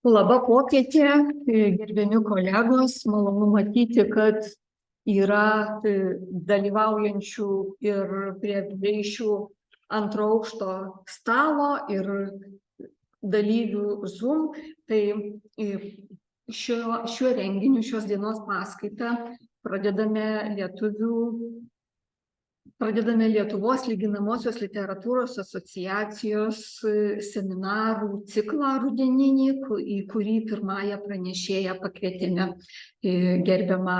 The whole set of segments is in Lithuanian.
Laba popietė, gerbiami kolegos, malonu matyti, kad yra dalyvaujančių ir prie dviejų antro aukšto stalo ir dalyvių Zoom. Tai šiuo renginiu, šios dienos paskaitą pradedame Lietuvos lyginamosios literatūros asociacijos seminarų ciklą rudeninį, į kurį pirmąją pranešėją pakvietėme gerbiamą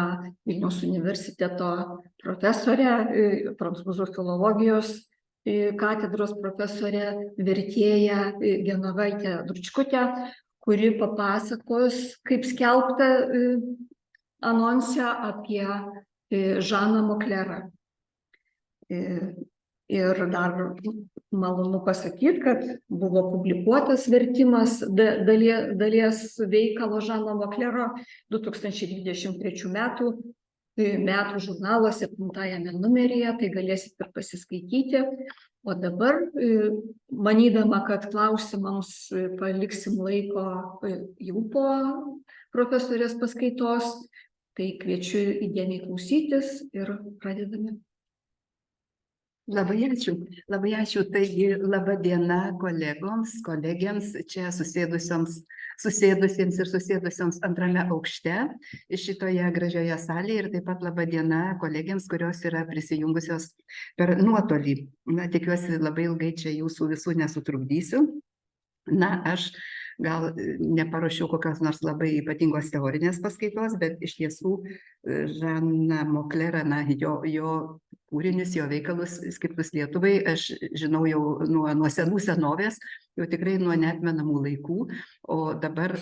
Vilniaus universiteto profesorę, prancūzų filologijos katedros profesorę, vertėją Genovaitę Dručkutę, kuri papasakos, kaip skelbta anonse, apie Žaną Moklerą. Ir dar malonu pasakyti, kad buvo publikuotas vertimas dalies veikalo Žano Moklero 2023 metų žurnalo 7 numeryje, tai galėsit ir pasiskaityti. O dabar, manydama, kad klausimams paliksim laiko jau po profesorės paskaitos, tai kviečiu įdėmiai klausytis ir pradedame. Labai ačiū. Taigi, laba diena kolegėms čia susėdusiems ir susėdusioms antrame aukšte šitoje gražioje salėje, ir taip pat laba diena kolegėms, kurios yra prisijungusios per nuotolį. Tikiuosi, labai ilgai čia jūsų visų nesutrukdysiu. Aš gal neparuošiau kokios nors labai ypatingos teorinės paskaitos, bet iš tiesų Žaną Moklerą, jo kūrinius, jo veikalus skirtus Lietuvai aš žinau jau nuo senų senovės, jau tikrai nuo neatmenamų laikų, o dabar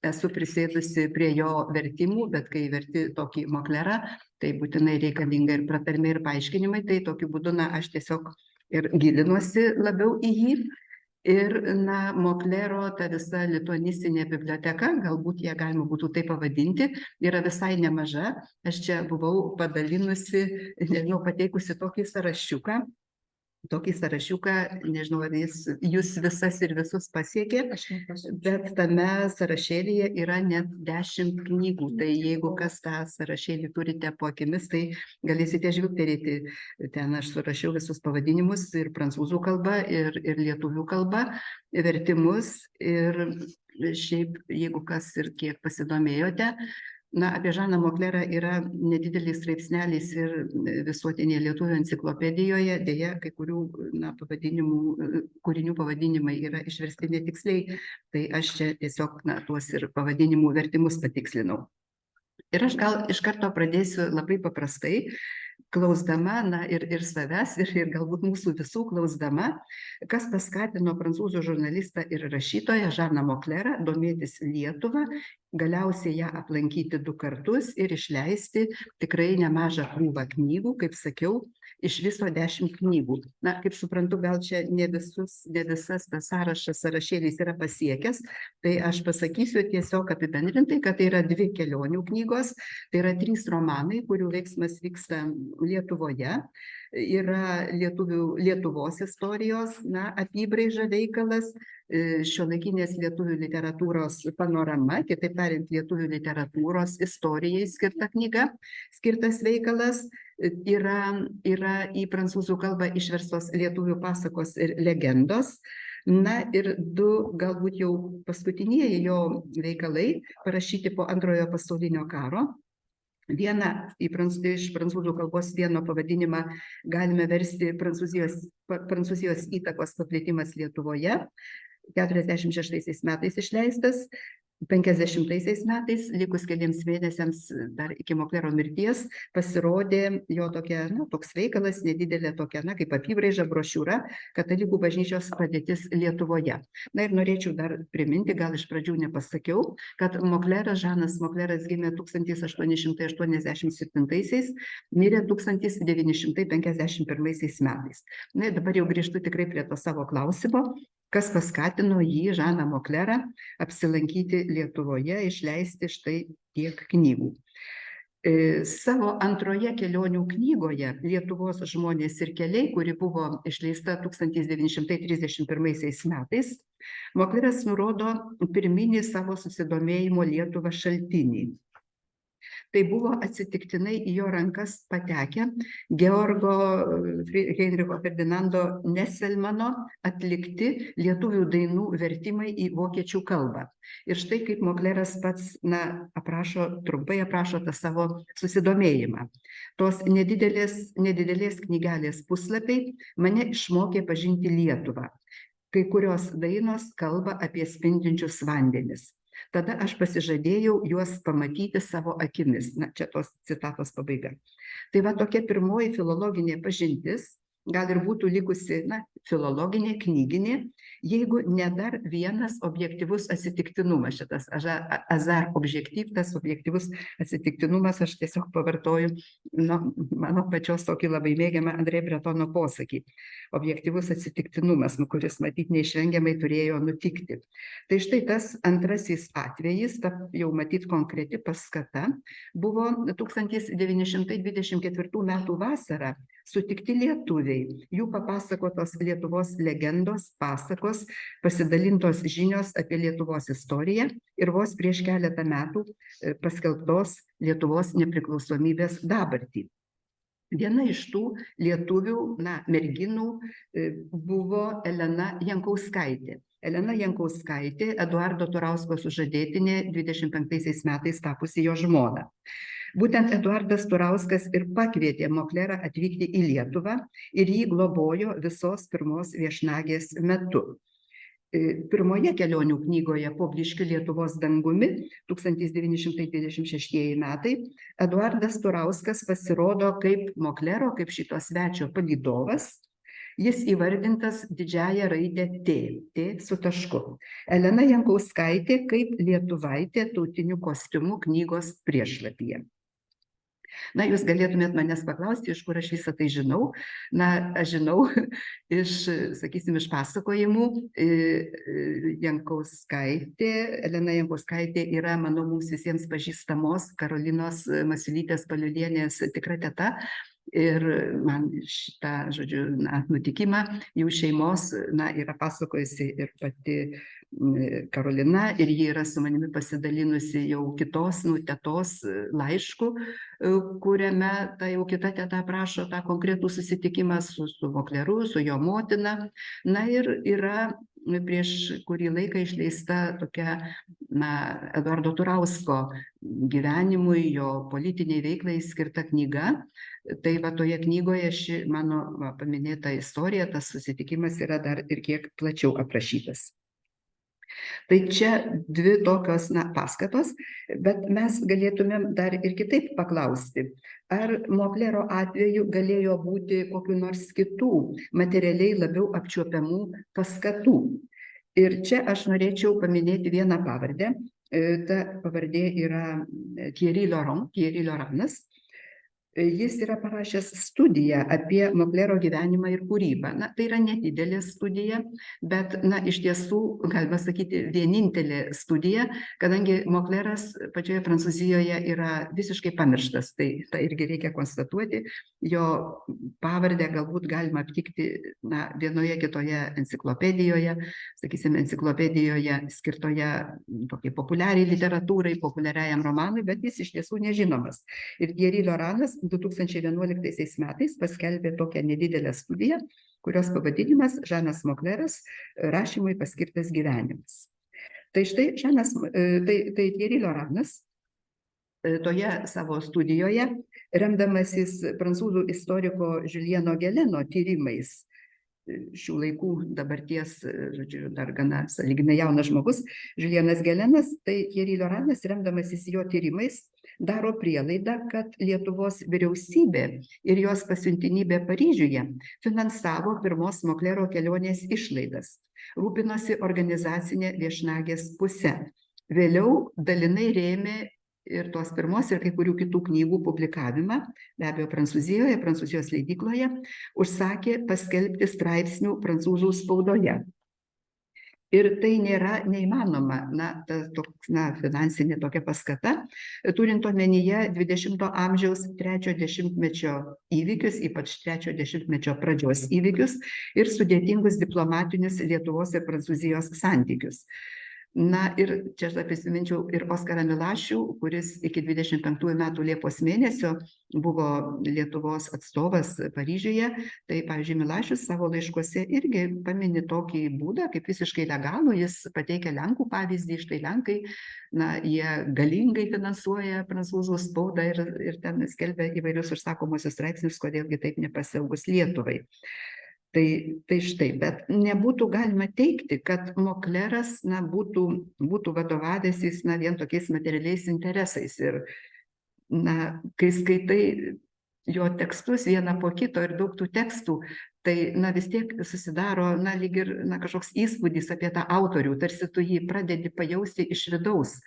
esu prisėdusi prie jo vertimų, bet kai verti tokį Moklerą, tai būtinai reikalinga ir pratarmė, ir paaiškinimai, tai tokiu būdu aš tiesiog ir gilinuosi labiau į jį. Ir Moklero ta visa lituanistinė biblioteka, galbūt ją galima būtų taip pavadinti, yra visai nemaža. Aš čia buvau padalinusi, pateikusi tokį sąrašiuką, nežinau, ar jūs visas ir visus pasiekė, bet tame sąrašėlyje yra net 10 knygų. Tai jeigu kas tą sąrašėlį turite po akimis, tai galėsite žvilgterėti. Ten aš surašiau visus pavadinimus ir prancūzų kalba, ir lietuvių kalba, vertimus. Ir šiaip, jeigu kas ir kiek pasidomėjote, apie Žaną Moklerą yra nedideliais straipsneliais ir visuotinėje lietuvių enciklopedijoje. Deja, kai kurių kūrinių pavadinimai yra išversti netiksliai, tai aš čia tiesiog tuos ir pavadinimų vertimus patikslinau. Ir aš gal iš karto pradėsiu labai paprastai, klausdama ir savęs, ir galbūt mūsų visų klausdama, kas paskatino prancūzų žurnalistą ir rašytoją Žaną Moklerą domėtis Lietuva, galiausiai ją aplankyti 2 kartus ir išleisti tikrai nemažą krūvą knygų, kaip sakiau, iš viso 10 knygų. Kaip suprantu, gal čia ne visas tas sąrašėlis yra pasiekęs, tai aš pasakysiu tiesiog apibendrintai, kad tai yra 2 kelionių knygos, tai yra 3 romanai, kurių veiksmas vyksta Lietuvoje, yra Lietuvos istorijos apybraiža veikalas, šiuolaikinės lietuvių literatūros panorama, kitaip tariant, lietuvių literatūros istorijai skirta knyga, skirtas veikalas, yra į prancūzų kalbą išverstos lietuvių pasakos ir legendos. Ir 2 galbūt jau paskutinieji jo veikalai, parašyti po Antrojo pasaulinio karo. Vieną iš prancūzų kalbos vieno pavadinimą galime versti Prancūzijos įtakos paplitimas Lietuvoje, 46 metais išleistas, 50 metais, likus keliems mėnesiams dar iki Moklero mirties, pasirodė jo toks veikalas, nedidelė tokia, kaip apybraiža, brošiūra, Katalikų bažnyčios padėtis Lietuvoje. Ir norėčiau dar priminti, gal iš pradžių nepasakiau, kad Žanas Mokleras gimė 1887, mirė 1951 metais. Dabar jau grįžtu tikrai prie to savo klausimo, kas paskatino jį, Žaną Moklerą, apsilankyti Lietuvoje, išleisti štai tiek knygų. Savo antroje kelionių knygoje Lietuvos žmonės ir keliai, kuri buvo išleista 1931 metais, Mokleras nurodo pirminį savo susidomėjimo Lietuva šaltinį. Tai buvo atsitiktinai į jo rankas patekę Georgo Heinricho Ferdinando Nesselmano atlikti lietuvių dainų vertimai į vokiečių kalbą. Ir štai kaip Mokleras pats trumpai aprašo tą savo susidomėjimą. Tos nedidelės knygelės puslapiai mane išmokė pažinti Lietuvą. Kai kurios dainos kalba apie spindinčius vandenis. Tada aš pasižadėjau juos pamatyti savo akimis. Na, čia tos citatos pabaiga. Tai va tokia pirmoji filologinė pažintis, gal ir būtų likusi, filologinė, knyginė, jeigu ne dar vienas objektyvus atsitiktinumas. Šitas azar objektyv, tas objektyvus atsitiktinumas, aš tiesiog pavartoju mano pačios tokį labai mėgiamą Andrė Bretono posakį. Objektyvus atsitiktinumas, kuris matyt neišvengiamai turėjo nutikti. Tai štai tas antrasis atvejis, ta jau matyt konkreti paskata, buvo 1924 metų vasarą sutikti lietuviai. Jų papasakotos Lietuvos legendos, pasakos, pasidalintos žinios apie Lietuvos istoriją ir vos prieš keletą metų paskelbtos Lietuvos nepriklausomybės dabartį. Viena iš tų lietuvių, merginų buvo Elena Jankauskaitė. Elena Jankauskaitė, Eduardo Turausko sužadėtinė, 25 metais tapusi jo žmona. Būtent Eduardas Turauskas ir pakvietė Moklerą atvykti į Lietuvą ir jį globojo visos pirmos viešnagės metu. Pirmoje kelionių knygoje Pobliškių Lietuvos dangumi 1926 metai Eduardas Turauskas pasirodo kaip Moklero, kaip šito svečio palydovas. Jis įvardintas didžiąja raide T su tašku. Elena Jankauskaitė kaip lietuvaitė tautiniu kostiumu knygos priešlapyje. Jūs galėtumėt manęs paklausti, iš kur aš visą tai žinau. Aš žinau iš pasakojimų. Elena Jankauskaitė yra, manau, mums visiems pažįstamos Karolinos Masiulytės Paliulienės tikra teta. Ir man šitą, nutikimą jų šeimos, yra pasakojusi ir pati Karolina, ir ji yra su manimi pasidalinusi jau kitos, tetos laišku, kuriame ta jau kita teta aprašo tą konkretų susitikimą su Mokleru, su jo motina. Ir yra prieš kurį laiką išleista tokia, Eduardo Turausko gyvenimui, jo politiniai veiklai skirta knyga. Tai va toje knygoje ši mano paminėta istorija, tas susitikimas yra dar ir kiek plačiau aprašytas. Tai čia dvi tokios paskatos, bet mes galėtumėm dar ir kitaip paklausti, ar Moklero atveju galėjo būti kokių nors kitų materialiai labiau apčiuopiamų paskatų. Ir čia aš norėčiau paminėti vieną pavardę. Ta pavardė yra Thierry Loranas. Jis yra parašęs studiją apie Moklero gyvenimą ir kūrybą. Tai yra nedidelė studija, bet, iš tiesų, galima sakyti, vienintelė studija, kadangi Mokleras pačioje Prancūzijoje yra visiškai pamirštas. Tai irgi reikia konstatuoti. Jo pavardę galbūt galima aptikti vienoje kitoje enciklopedijoje, sakysime, enciklopedijoje skirtoje tokiai populiariai literatūrai, populiariajam romanui, bet jis iš tiesų nežinomas. Ir Thierry Loranas 2011 metais paskelbė tokią nedidelę studiją, kurios pavadinimas Žanas Mokleras rašymui paskirtas gyvenimas. Tai štai Thierry Loranas toje savo studijoje, remdamasis prancūzų istoriko Julieno Geleno tyrimais, šių laikų dabarties, dar gana sąlyginai jaunas žmogus, Julienas Gelenas, tai Thierry Loranas, remdamasis jo tyrimais, daro prielaidą, kad Lietuvos vyriausybė ir jos pasiuntinybė Paryžiuje finansavo pirmos Moklero kelionės išlaidas, rūpinosi organizacinė viešnagės puse. Vėliau dalinai rėmė ir tos pirmos ir kai kurių kitų knygų publikavimą, be abejo Prancūzijoje, Prancūzijos leidykloje, užsakė paskelbti straipsnių prancūzų spaudoje. Ir tai nėra neįmanoma, finansinė tokia paskata, turint omenyje 20-ojo amžiaus 3-ojo dešimtmečio įvykius, ypač 3-ojo dešimtmečio pradžios įvykius ir sudėtingus diplomatinius Lietuvos ir Prancūzijos santykius. Na ir čia aš prisiminčiau ir Oskarą Milašių, kuris iki 25 metų Liepos mėnesio buvo Lietuvos atstovas Paryžiuje. Tai, pavyzdžiui, Milašius savo laiškuose irgi pamini tokį būdą, kaip visiškai legalų. Jis pateikia Lenkų pavyzdį, štai Lenkai, jie galingai finansuoja prancūzų spaudą ir ten skelbia įvairius užsakomosius straipsnius, kodėlgi taip nepasielgus Lietuvai. Tai štai, bet nebūtų galima teikti, kad Mokleras būtų vadovavęsis vien tokiais materialiais interesais. Ir kai skaitai jo tekstus vieną po kito ir daug tų tekstų, tai vis tiek susidaro lyg ir kažkoks įspūdis apie tą autorių, tarsi tu jį pradedi pajausti iš vidaus.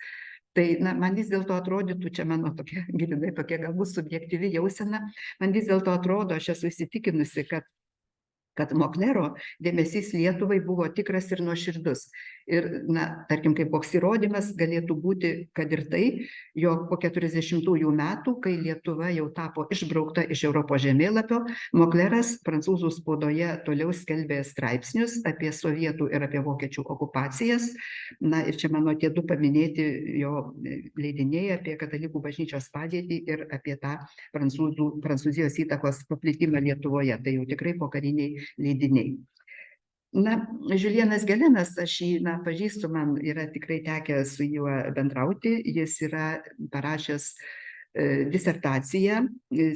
Tai man vis dėlto atrodytų, čia mano tokia galbūt subjektyvi jausena, man vis dėlto atrodo, aš esu įsitikinusi, kad Moklero dėmesys Lietuvai buvo tikras ir nuoširdus. Ir, tarkim, kaip koks įrodymas galėtų būti, kad ir tai, jog po 40-ųjų metų, kai Lietuva jau tapo išbraukta iš Europos žemėlapio, Mokleras prancūzų spaudoje toliau skelbė straipsnius apie sovietų ir apie vokiečių okupacijas. Ir čia mano tie du paminėti jo leidiniai apie katalikų bažnyčios padėtį ir apie tą Prancūzijos įtakos paplitimą Lietuvoje. Tai jau tikrai pokariniai leidiniai. Žiulienas Gelenas, aš jį pažįstu, man yra tikrai tekę su juo bendrauti. Jis yra parašęs disertaciją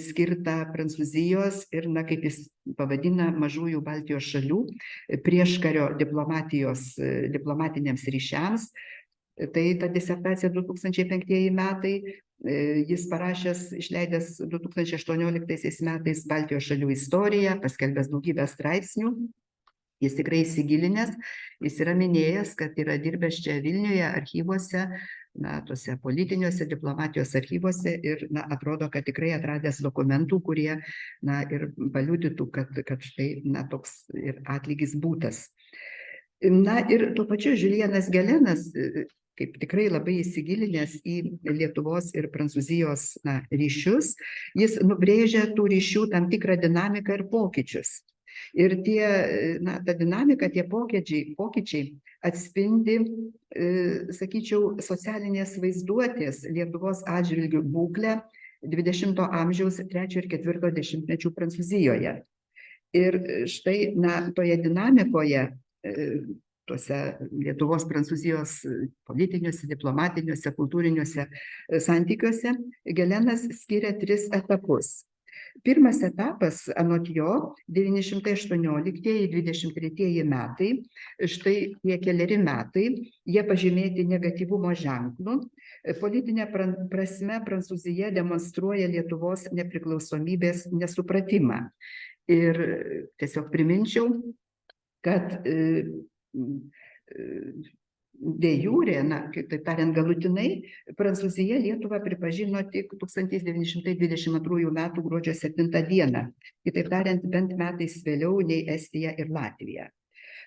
skirtą Prancūzijos ir, kaip jis pavadina, mažųjų Baltijos šalių prieškario diplomatiniams ryšiams. Tai ta disertacija 2005 metai, jis parašęs, išleidęs 2018 metais Baltijos šalių istoriją, paskelbęs daugybę straipsnių. Jis tikrai įsigilinęs, jis yra minėjęs, kad yra dirbęs čia Vilniuje archyvuose, tuose politiniuose diplomatijos archyvuose ir atrodo, kad tikrai atradęs dokumentų, kurie ir paliudytų, kad štai toks ir atlygis būtas. Ir tuo pačiu Žiulienas Gelenas, kaip tikrai labai įsigilinęs į Lietuvos ir Prancūzijos ryšius, jis nubrėžia tų ryšių tam tikrą dinamiką ir pokyčius. Ir ta dinamika, tie pokyčiai atspindi, sakyčiau, socialinės vaizduotės Lietuvos atžvilgių būklę 20-ojo amžiaus 3 ir 4 dešimtmečių Prancūzijoje. Ir štai, toje dinamikoje, tuose Lietuvos Prancūzijos politiniuose, diplomatiniuose, kultūriniuose santykiuose, Gelenas skiria 3 etapus. Pirmas etapas, anot jo, 918-23 metai, štai tie keleri metai, jie pažymėti negatyvumo ženklų. Politinė prasme Prancūzija demonstruoja Lietuvos nepriklausomybės nesupratimą. Ir tiesiog priminčiau, kad de jure, kitaip tariant, galutinai, Prancūzija Lietuvą pripažino tik 1922 metų gruodžio 7 dieną. Kitaip tariant, bent metais vėliau nei Estija ir Latvija.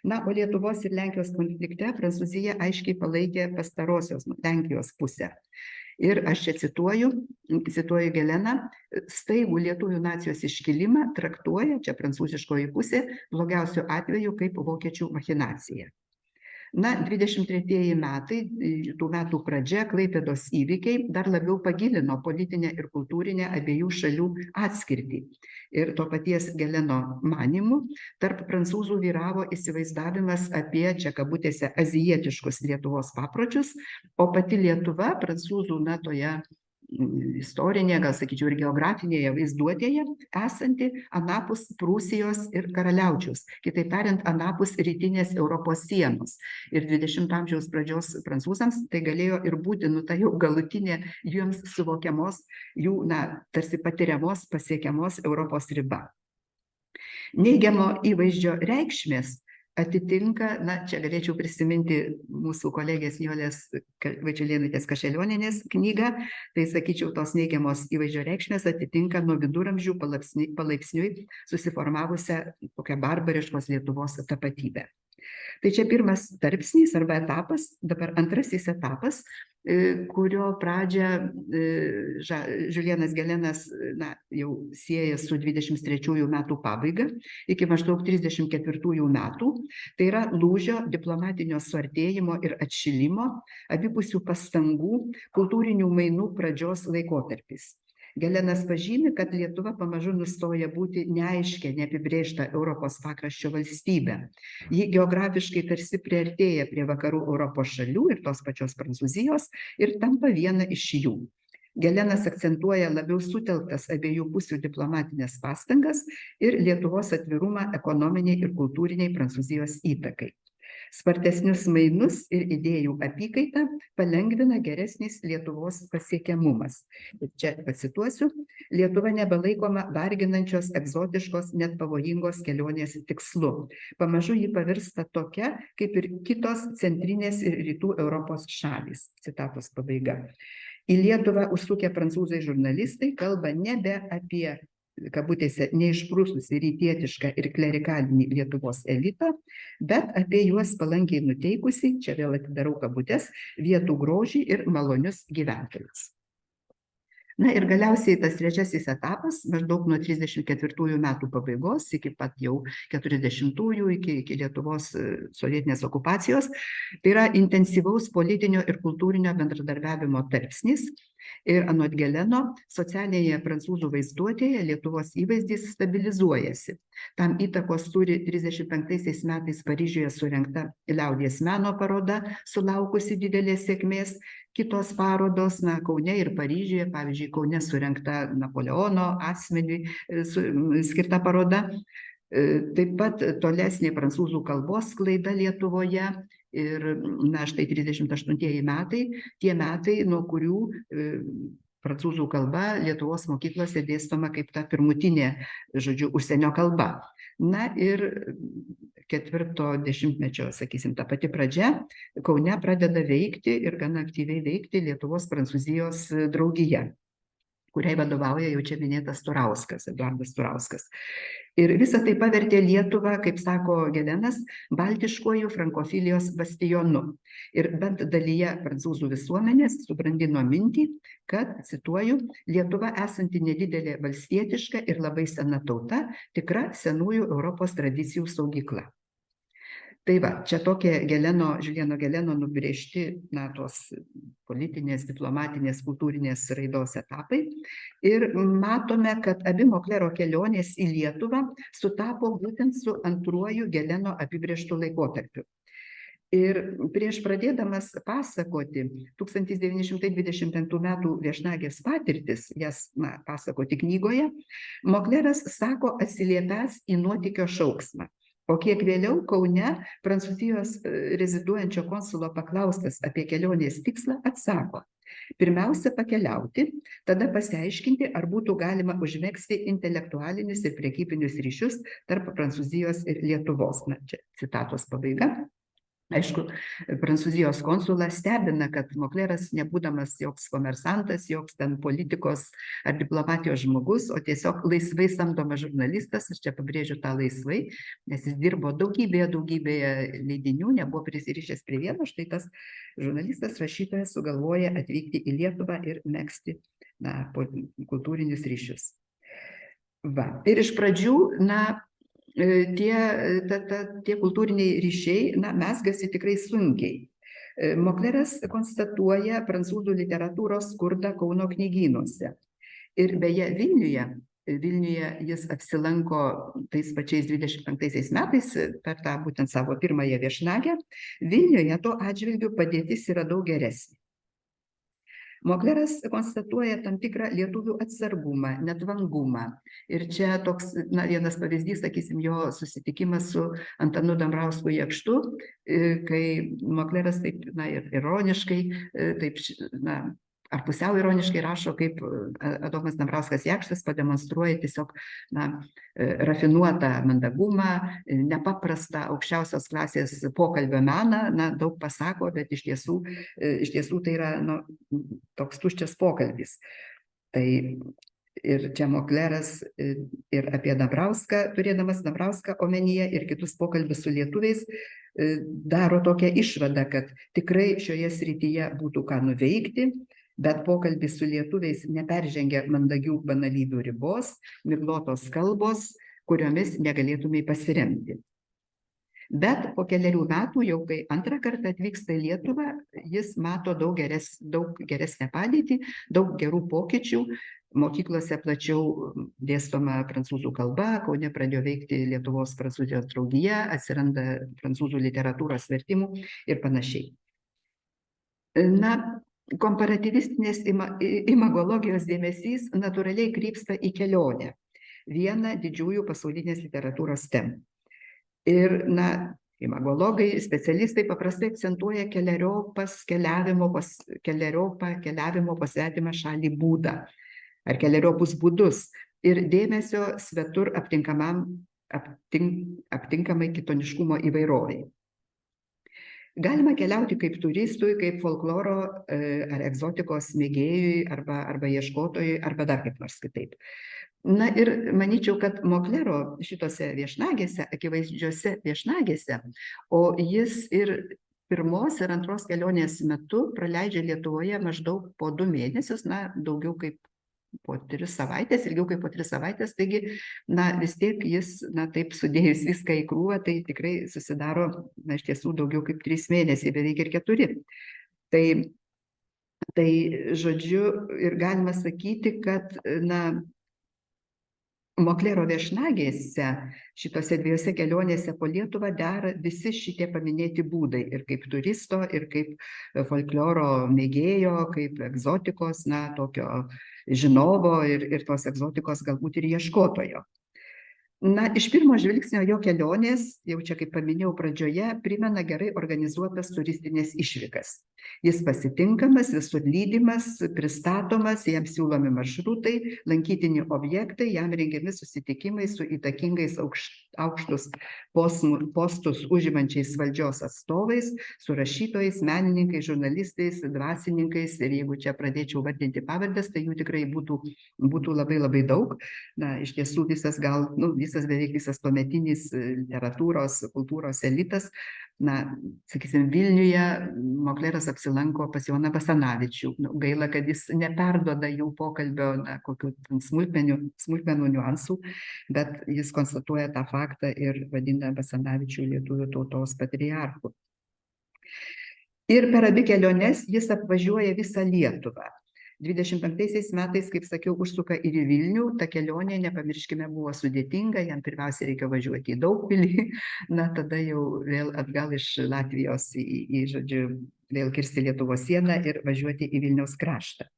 O Lietuvos ir Lenkijos konflikte Prancūzija aiškiai palaikė pastarosios Lenkijos pusę. Ir aš čia cituoju Geleną, staigų lietuvių nacijos iškilimą traktuoja, čia prancūziškoji pusė, blogiausiu atveju kaip vokiečių machinacija. 23 metai, tų metų pradžia, Klaipėdos įvykiai dar labiau pagilino politinę ir kultūrinę abiejų šalių atskirtį. Ir to paties Geleno manymu, tarp prancūzų vyravo įsivaizdavimas apie, čia kabutėse, azijietiškus Lietuvos papročius, o pati Lietuva prancūzų toje istorinėje, gal sakyčiau, ir geografinėje vaizduotėje esanti anapus Prūsijos ir Karaliaučiaus, kitaip tariant, anapus rytinės Europos sienos. Ir 20 amžiaus pradžios prancūzams tai galėjo ir būti, ta jau galutinė jiems suvokiamos, jų, tarsi patiriamos, pasiekiamos Europos riba. Neigiamo įvaizdžio reikšmės atitinka, čia galėčiau prisiminti mūsų kolegės Nijolės Vaičelėnaitės Kašelionienės knygą, tai sakyčiau, tos neigiamos įvaizdžio reikšmės atitinka nuo viduramžių palaipsniui susiformavusią tokią barbariškos Lietuvos tapatybę. Tai čia pirmas tarpsnis arba etapas, dabar antrasis etapas, kurio pradžią Žiulienas Gelenas jau sieja su 23 metų pabaiga iki maždaug 34 metų. Tai yra lūžio, diplomatinio suartėjimo ir atšilimo, abipusių pastangų, kultūrinių mainų pradžios laikotarpis. Gelenas pažymi, kad Lietuva pamažu nustoja būti neaiškia, neapibrėžta Europos pakraščio valstybė. Ji geografiškai tarsi priartėja prie vakarų Europos šalių ir tos pačios Prancūzijos ir tampa viena iš jų. Gelenas akcentuoja labiau sutelktas abiejų pusių diplomatinės pastangas ir Lietuvos atvirumą ekonominiai ir kultūriniai Prancūzijos įtakai. Spartesnius mainus ir idėjų apykaitą palengvina geresnis Lietuvos pasiekiamumas. Ir čia pacituosiu, Lietuva nebelaikoma varginančios, egzotiškos, net pavojingos kelionės tikslu. Pamažu ji pavirsta tokia, kaip ir kitos centrinės ir rytų Europos šalys. Citatos pabaiga. Į Lietuvą užsukę prancūzai žurnalistai kalba nebe apie kabutėse neišprususi rytietišką ir klerikalinį Lietuvos elitą, bet apie juos palankiai nuteikusi, čia vėl atidarau kabutės, vietų grožį ir malonius gyventojus. Na ir galiausiai tas trečiasis etapas, maždaug nuo 34 metų pabaigos iki pat jau 40-ųjų, iki Lietuvos sovietinės okupacijos, tai yra intensyvaus politinio ir kultūrinio bendradarbiavimo tarpsnis. Ir anot Geleno, socialinėje prancūzų vaizduotėje Lietuvos įvaizdis stabilizuojasi. Tam įtakos turi 35 metais Paryžiuje surengta liaudies meno paroda, sulaukusi didelės sėkmės, kitos parodos, Kaune ir Paryžiuje, pavyzdžiui, Kaune surengta Napoleono asmeniui skirta paroda. Taip pat tolesnė prancūzų kalbos sklaida Lietuvoje ir štai 38 metai, tie metai, nuo kurių prancūzų kalba Lietuvos mokyklose dėstoma kaip ta pirmutinė, užsienio kalba. Na ir 40-mečio, sakysim, ta pati pradžia, Kaune pradeda veikti ir gana aktyviai veikti Lietuvos Prancūzijos draugija, kuriai vadovauja jau čia minėtas Turauskas, Eduardas Turauskas. Ir visą tai pavertė Lietuvą, kaip sako Gelenas, baltiškuoju frankofilijos bastionu. Ir bent dalyje prancūzų visuomenės subrandino mintį, kad, cituoju, Lietuva esanti nedidelė valstietiška ir labai sena tauta, tikra senųjų Europos tradicijų saugykla. Tai va, čia tokie Žiulieno Geleno nubrėžti tos politinės, diplomatinės, kultūrinės raidos etapai. Ir matome, kad abi Moklero kelionės į Lietuvą sutapo būtent su antruoju Geleno apibrėžtu laikotarpiu. Ir prieš pradėdamas pasakoti 1925 metų viešnagės patirtis, jas pasakoti knygoje, Mokleras sako atsiliepęs į nuotykio šauksmą. O kiek vėliau Kaune Prancūzijos reziduojančio konsulo paklaustas apie kelionės tikslą atsako: pirmiausia pakeliauti, tada pasiaiškinti, ar būtų galima užmegzti intelektualinius ir prekybinius ryšius tarp Prancūzijos ir Lietuvos. Čia citatos pabaiga. Aišku, Prancūzijos konsulą stebina, kad Mokleras, nebūdamas joks komersantas, joks ten politikos ar diplomatijos žmogus, o tiesiog laisvai samdomas žurnalistas, aš čia pabrėžiu tą laisvai, nes jis dirbo daugybėje leidinių, nebuvo prisirišęs prie vieno, štai tas žurnalistas, rašytojas sugalvoja atvykti į Lietuvą ir megzti kultūrinius ryšius. Va. Ir iš pradžių, tie kultūriniai ryšiai mezgasi tikrai sunkiai. Mokleras konstatuoja prancūzų literatūros skurdą Kauno knygynuose. Ir beje, Vilniuje jis apsilanko tais pačiais 25 metais per tą būtent savo pirmąją viešnagę. Vilniuje to atžvilgiu padėtis yra daug geresnė. Mokleras konstatuoja tam tikrą lietuvių atsargumą, netvangumą. Ir čia toks, vienas pavyzdys, sakysim, jo susitikimas su Antanu Dambrausku Jakštu, kai Mokleras taip, ir ironiškai, taip, ar pusiau ironiškai rašo, kaip Adomas Dambrauskas Jakštas pademonstruoja tiesiog, rafinuotą mandagumą, nepaprastą aukščiausios klasės pokalbio meną, daug pasako, bet iš tiesų tai yra, toks tuščias pokalbis. Tai ir čia Mokleras ir apie Dambrauską, turėdamas Dambrauską omenyje ir kitus pokalbius su lietuviais, daro tokią išvadą, kad tikrai šioje srityje būtų ką nuveikti, bet pokalbis su lietuviais neperžengia mandagių banalybių ribos, miglotos kalbos, kuriomis negalėtumai pasiremti. Bet po kelerių metų, jau kai antrą kartą atvyksta į Lietuvą, jis mato daug geresnę padėtį, daug gerų pokyčių. Mokyklose plačiau dėstoma prancūzų kalba, Kaune pradėjo veikti Lietuvos prancūzijos draugija, atsiranda prancūzų literatūros vertimų ir panašiai. Na, komparatyvistinės imagologijos dėmesys natūraliai krypsta į kelionę, vieną didžiųjų pasaulinės literatūros temų. Ir, na, imagologai, specialistai paprastai akcentuoja keliariopą keliavimo po svetimą šalį būdą ar keliariopus būdus ir dėmesio svetur aptinkamai kitoniškumo įvairoviai. Galima keliauti kaip turistui, kaip folkloro ar egzotikos mėgėjui arba ieškotojui, arba dar kaip nors kitaip. Na ir manyčiau, kad Moklero šitose viešnagėse, akivaizdžiose viešnagėse, o jis ir pirmos ir antros kelionės metu praleidžia Lietuvoje maždaug po 2 mėnesius, na, daugiau kaip po 3 savaitės, ilgiau kaip po 3 savaitės, taigi, na, vis tiek jis, na, taip sudėjus viską į krūvą, tai tikrai susidaro, na, iš tiesų daugiau kaip 3 mėnesiai, beveik ir 4. Tai, žodžiu, ir galima sakyti, kad, na, Moklero viešnagėse, šitose 2 kelionėse po Lietuvą dera visi šitie paminėti būdai, ir kaip turisto, ir kaip folkloro mėgėjo, kaip egzotikos, na, tokio žinovo ir tos egzotikos galbūt ir ieškotojo. Na, iš pirmo žvilgsnio jo kelionės, jau čia kaip paminėjau pradžioje, primena gerai organizuotas turistinės išvykas. Jis pasitinkamas, visur lydimas, pristatomas, jam siūlomi maršrutai, lankytini objektai, jam rengiami susitikimai su įtakingais aukštus postus užimančiais valdžios atstovais, su rašytojais, menininkais, žurnalistais, dvasininkais, ir jeigu čia pradėčiau vardinti pavardes, tai jų tikrai būtų labai labai daug. Na, iš tiesų beveik visas tuometinis literatūros, kultūros elitas. Na, sakysim, Vilniuje Mokleras apsilanko pas Joną Basanavičių. Gaila, kad jis neperduoda jų pokalbio kokių smulkmenų niuansų, bet jis konstatuoja tą faktą ir vadina Basanavičių lietuvių tautos patriarchu. Ir per abi keliones jis apvažiuoja visą Lietuvą. 25 metais, kaip sakiau, užsuka ir į Vilnių. Ta kelionė, nepamirškime, buvo sudėtinga, jam pirmiausia reikia važiuoti į Daugpilį, na, tada jau vėl atgal iš Latvijos žodžiu, vėl kirsti Lietuvos sieną ir važiuoti į Vilniaus kraštą.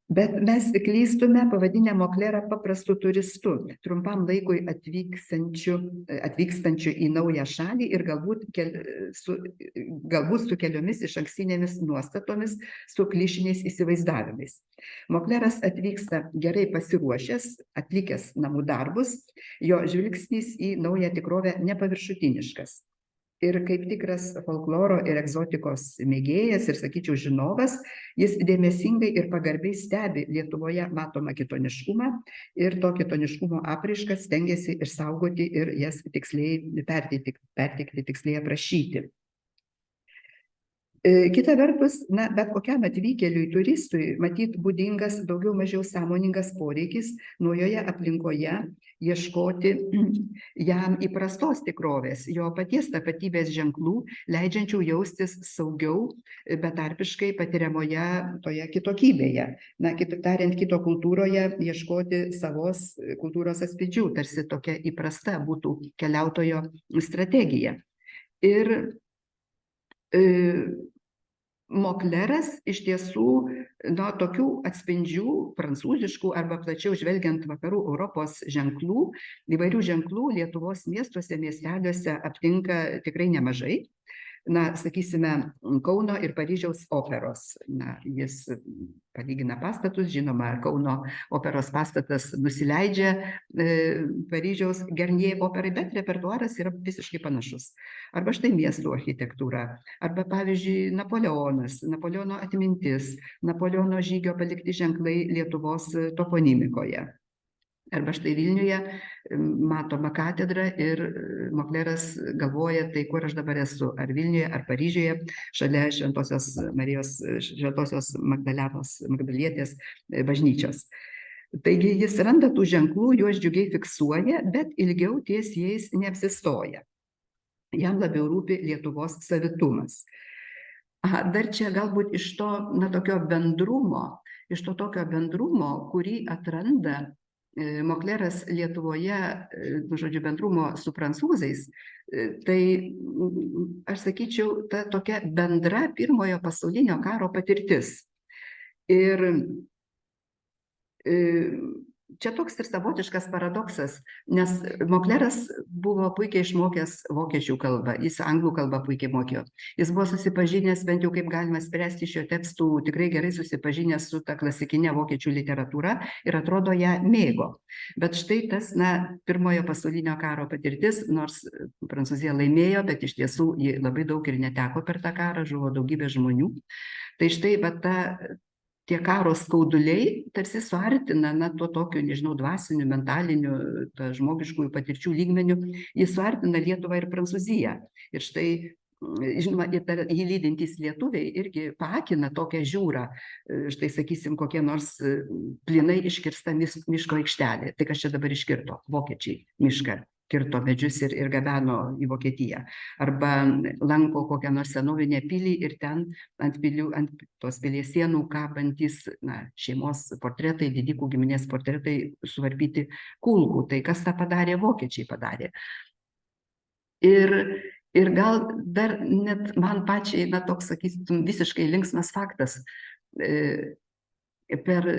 Bet mes klystume pavadinę Moklerą paprastu turistu, trumpam laikui atvykstančiu į naują šalį ir galbūt su keliomis išankstinėmis nuostatomis, su klišiniais įsivaizdavimais. Mokleras atvyksta gerai pasiruošęs, atlikęs namų darbus, jo žvilgsnis į naują tikrovę nepaviršutiniškas. Ir kaip tikras folkloro ir egzotikos mėgėjas ir, sakyčiau, žinovas, jis dėmesingai ir pagarbiai stebi Lietuvoje matomą kitoniškumą ir to kitoniškumo apraiškas stengiasi išsaugoti ir jas tiksliai perteikti, tiksliai aprašyti. Kita vertus, na, bet kokiam atvykėliui turistui matyt būdingas daugiau mažiau sąmoningas poreikis naujoje aplinkoje ieškoti jam įprastos tikrovės, jo paties tapatybės ženklų, leidžiančių jaustis saugiau, betarpiškai patiriamoje toje kitokybėje. Na, kitaip tariant, kito kultūroje ieškoti savos kultūros atspindžių, tarsi tokia įprasta būtų keliautojo strategija. Ir Mokleras iš tiesų tokių atspindžių, prancūziškų arba plačiau žvelgiant vakarų Europos ženklų, įvairių ženklų Lietuvos miestuose, miesteliuose aptinka tikrai nemažai. Na, sakysime, Kauno ir Paryžiaus operos. Na, jis palygina pastatus, žinoma, Kauno operos pastatas nusileidžia Paryžiaus Garnier operai, bet repertuaras yra visiškai panašus. Arba štai miestų architektūra, arba, pavyzdžiui, Napoleonas, Napoleono atmintis, Napoleono žygio palikti ženklai Lietuvos toponimikoje. Arba štai Vilniuje matoma katedra ir Mokleras galvoja, tai kur aš dabar esu, ar Vilniuje, ar Paryžiuje, šalia Šventosios Marijos, Šventosios Magdalietės bažnyčios. Taigi jis randa tų ženklų, juos džiugiai fiksuoja, bet ilgiau ties jais neapsistoja. Jam labiau rūpi Lietuvos savitumas. Dar čia galbūt iš to, tokio bendrumo, kurį atranda Mokleras Lietuvoje, žodžiu, bendrumo su prancūzais, tai aš sakyčiau, ta tokia bendra pirmojo pasaulinio karo patirtis. Ir čia toks ir savotiškas paradoksas, nes Mokleras buvo puikiai išmokęs vokiečių kalbą, jis anglų kalbą puikiai mokėjo. Jis buvo susipažinęs, bent jau kaip galima spręsti iš jo tekstų, tikrai gerai susipažinęs su ta klasikinė vokiečių literatūra ir atrodo ją mėgo. Bet štai tas, pirmojo pasaulinio karo patirtis, nors Prancūzija laimėjo, bet iš tiesų ji labai daug ir neteko per tą karą, žuvo daugybė žmonių. Tai štai, tie karo skauduliai tarsi suartina, tuo tokiu, nežinau, dvasiniu, mentaliniu, žmogiškųjų patirčių lygmeniu, jis suartina Lietuvą ir Prancūziją. Ir štai, žinoma, jį lydintys lietuviai irgi paakina tokią žiūrą, štai, sakysim, kokie nors plynai iškirsta miško aikštelė. Tai kas čia dabar iškirto? Vokiečiai mišką kirto medžius ir gabeno į Vokietiją. Arba lanko kokią nors senovinę pilį ir ten ant tos pilies sienų kabantys šeimos portretai, didikų giminės portretai suvarpyti kulkų. Tai kas tą padarė? Vokiečiai padarė. Ir gal dar net man pačiai, toks, sakysim, visiškai linksmas faktas. Per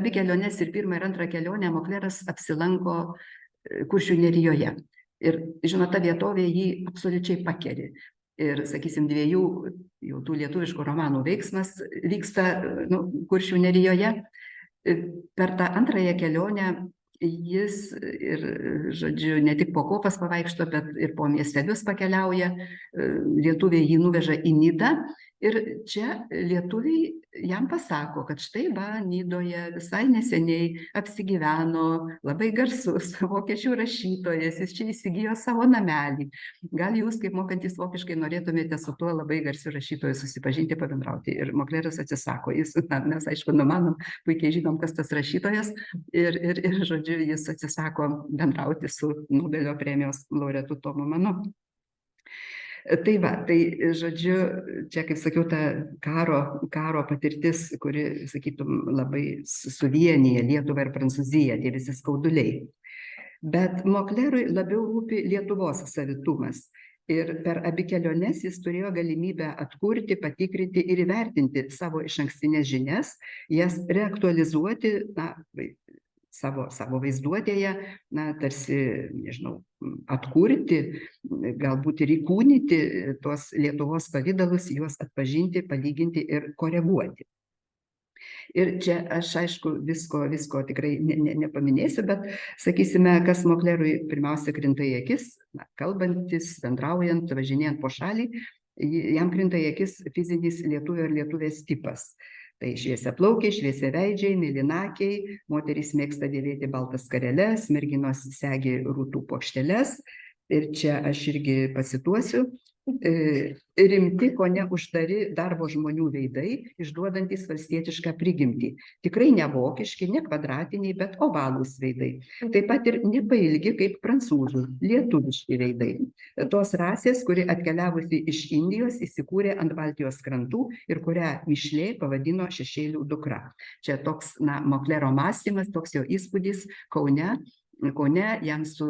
abi keliones, ir pirmą ir antrą kelionę, Mokleras apsilanko Kuršių nerijoje. Ir, žinot, ta vietovė jį absoliučiai pakeri. Ir, sakysim, dviejų jau tų lietuviškų romanų veiksmas vyksta Kuršių nerijoje. Per tą antrąją kelionę jis ir, žodžiu, ne tik po kopas pavaikšto, bet ir po miestelius pakeliauja. Lietuviai jį nuveža į Nidą. Ir čia lietuviai jam pasako, kad štai Nidoje visai neseniai apsigyveno labai garsus vokiečių rašytojas, jis čia įsigijo savo namelį. Gal jūs, kaip mokantis vokiškai, norėtumėte su tuo labai garsiu rašytoju susipažinti, pabendrauti. Ir Mokleras atsisako. Mes, aišku, numanom, puikiai žinom, kas tas rašytojas. Ir žodžiu, jis atsisako bendrauti su Nobelio premijos laureatu Tomu Manu. Tai žodžiu, čia, kaip sakiau, ta karo patirtis, kuri, sakytum, labai suvienyje Lietuvą ir Prancūziją, tie visi skauduliai. Bet Moklerui labiau rūpi Lietuvos savitumas. Ir per abi keliones jis turėjo galimybę atkurti, patikrinti ir įvertinti savo išankstinės žinias, jas reaktualizuoti, savo vaizduotėje, tarsi, nežinau, atkurti, galbūt ir įkūnyti tuos Lietuvos pavydalus, juos atpažinti, palyginti ir koreguoti. Ir čia aš, aišku, visko tikrai nepaminėsiu, bet sakysime, kas Moklerui pirmiausia krinta į akis, kalbantis, bendraujant, važinėjant po šalį, jam krinta į akis fizinis lietuvio ir lietuvės tipas. Tai šviesiaplaukiai, šviesiaveidžiai, mėlynakiai, moterys mėgsta dėvėti baltas skareles, merginos segi rūtų puokšteles. Ir čia aš irgi pacituosiu. Rimti, kone uždari darbo žmonių veidai, išduodantys valstietišką prigimtį. Tikrai ne vokiški, ne kvadratiniai, bet ovalūs veidai. Taip pat ir nepailgi kaip prancūzų, lietuviški veidai. Tos rasės, kuri atkeliavusi iš Indijos, įsikūrė ant Baltijos krantų ir kurią Mišlė pavadino šešėlių dukra. Čia toks, Moklero mąstymas, toks jo įspūdis Kaune, jam su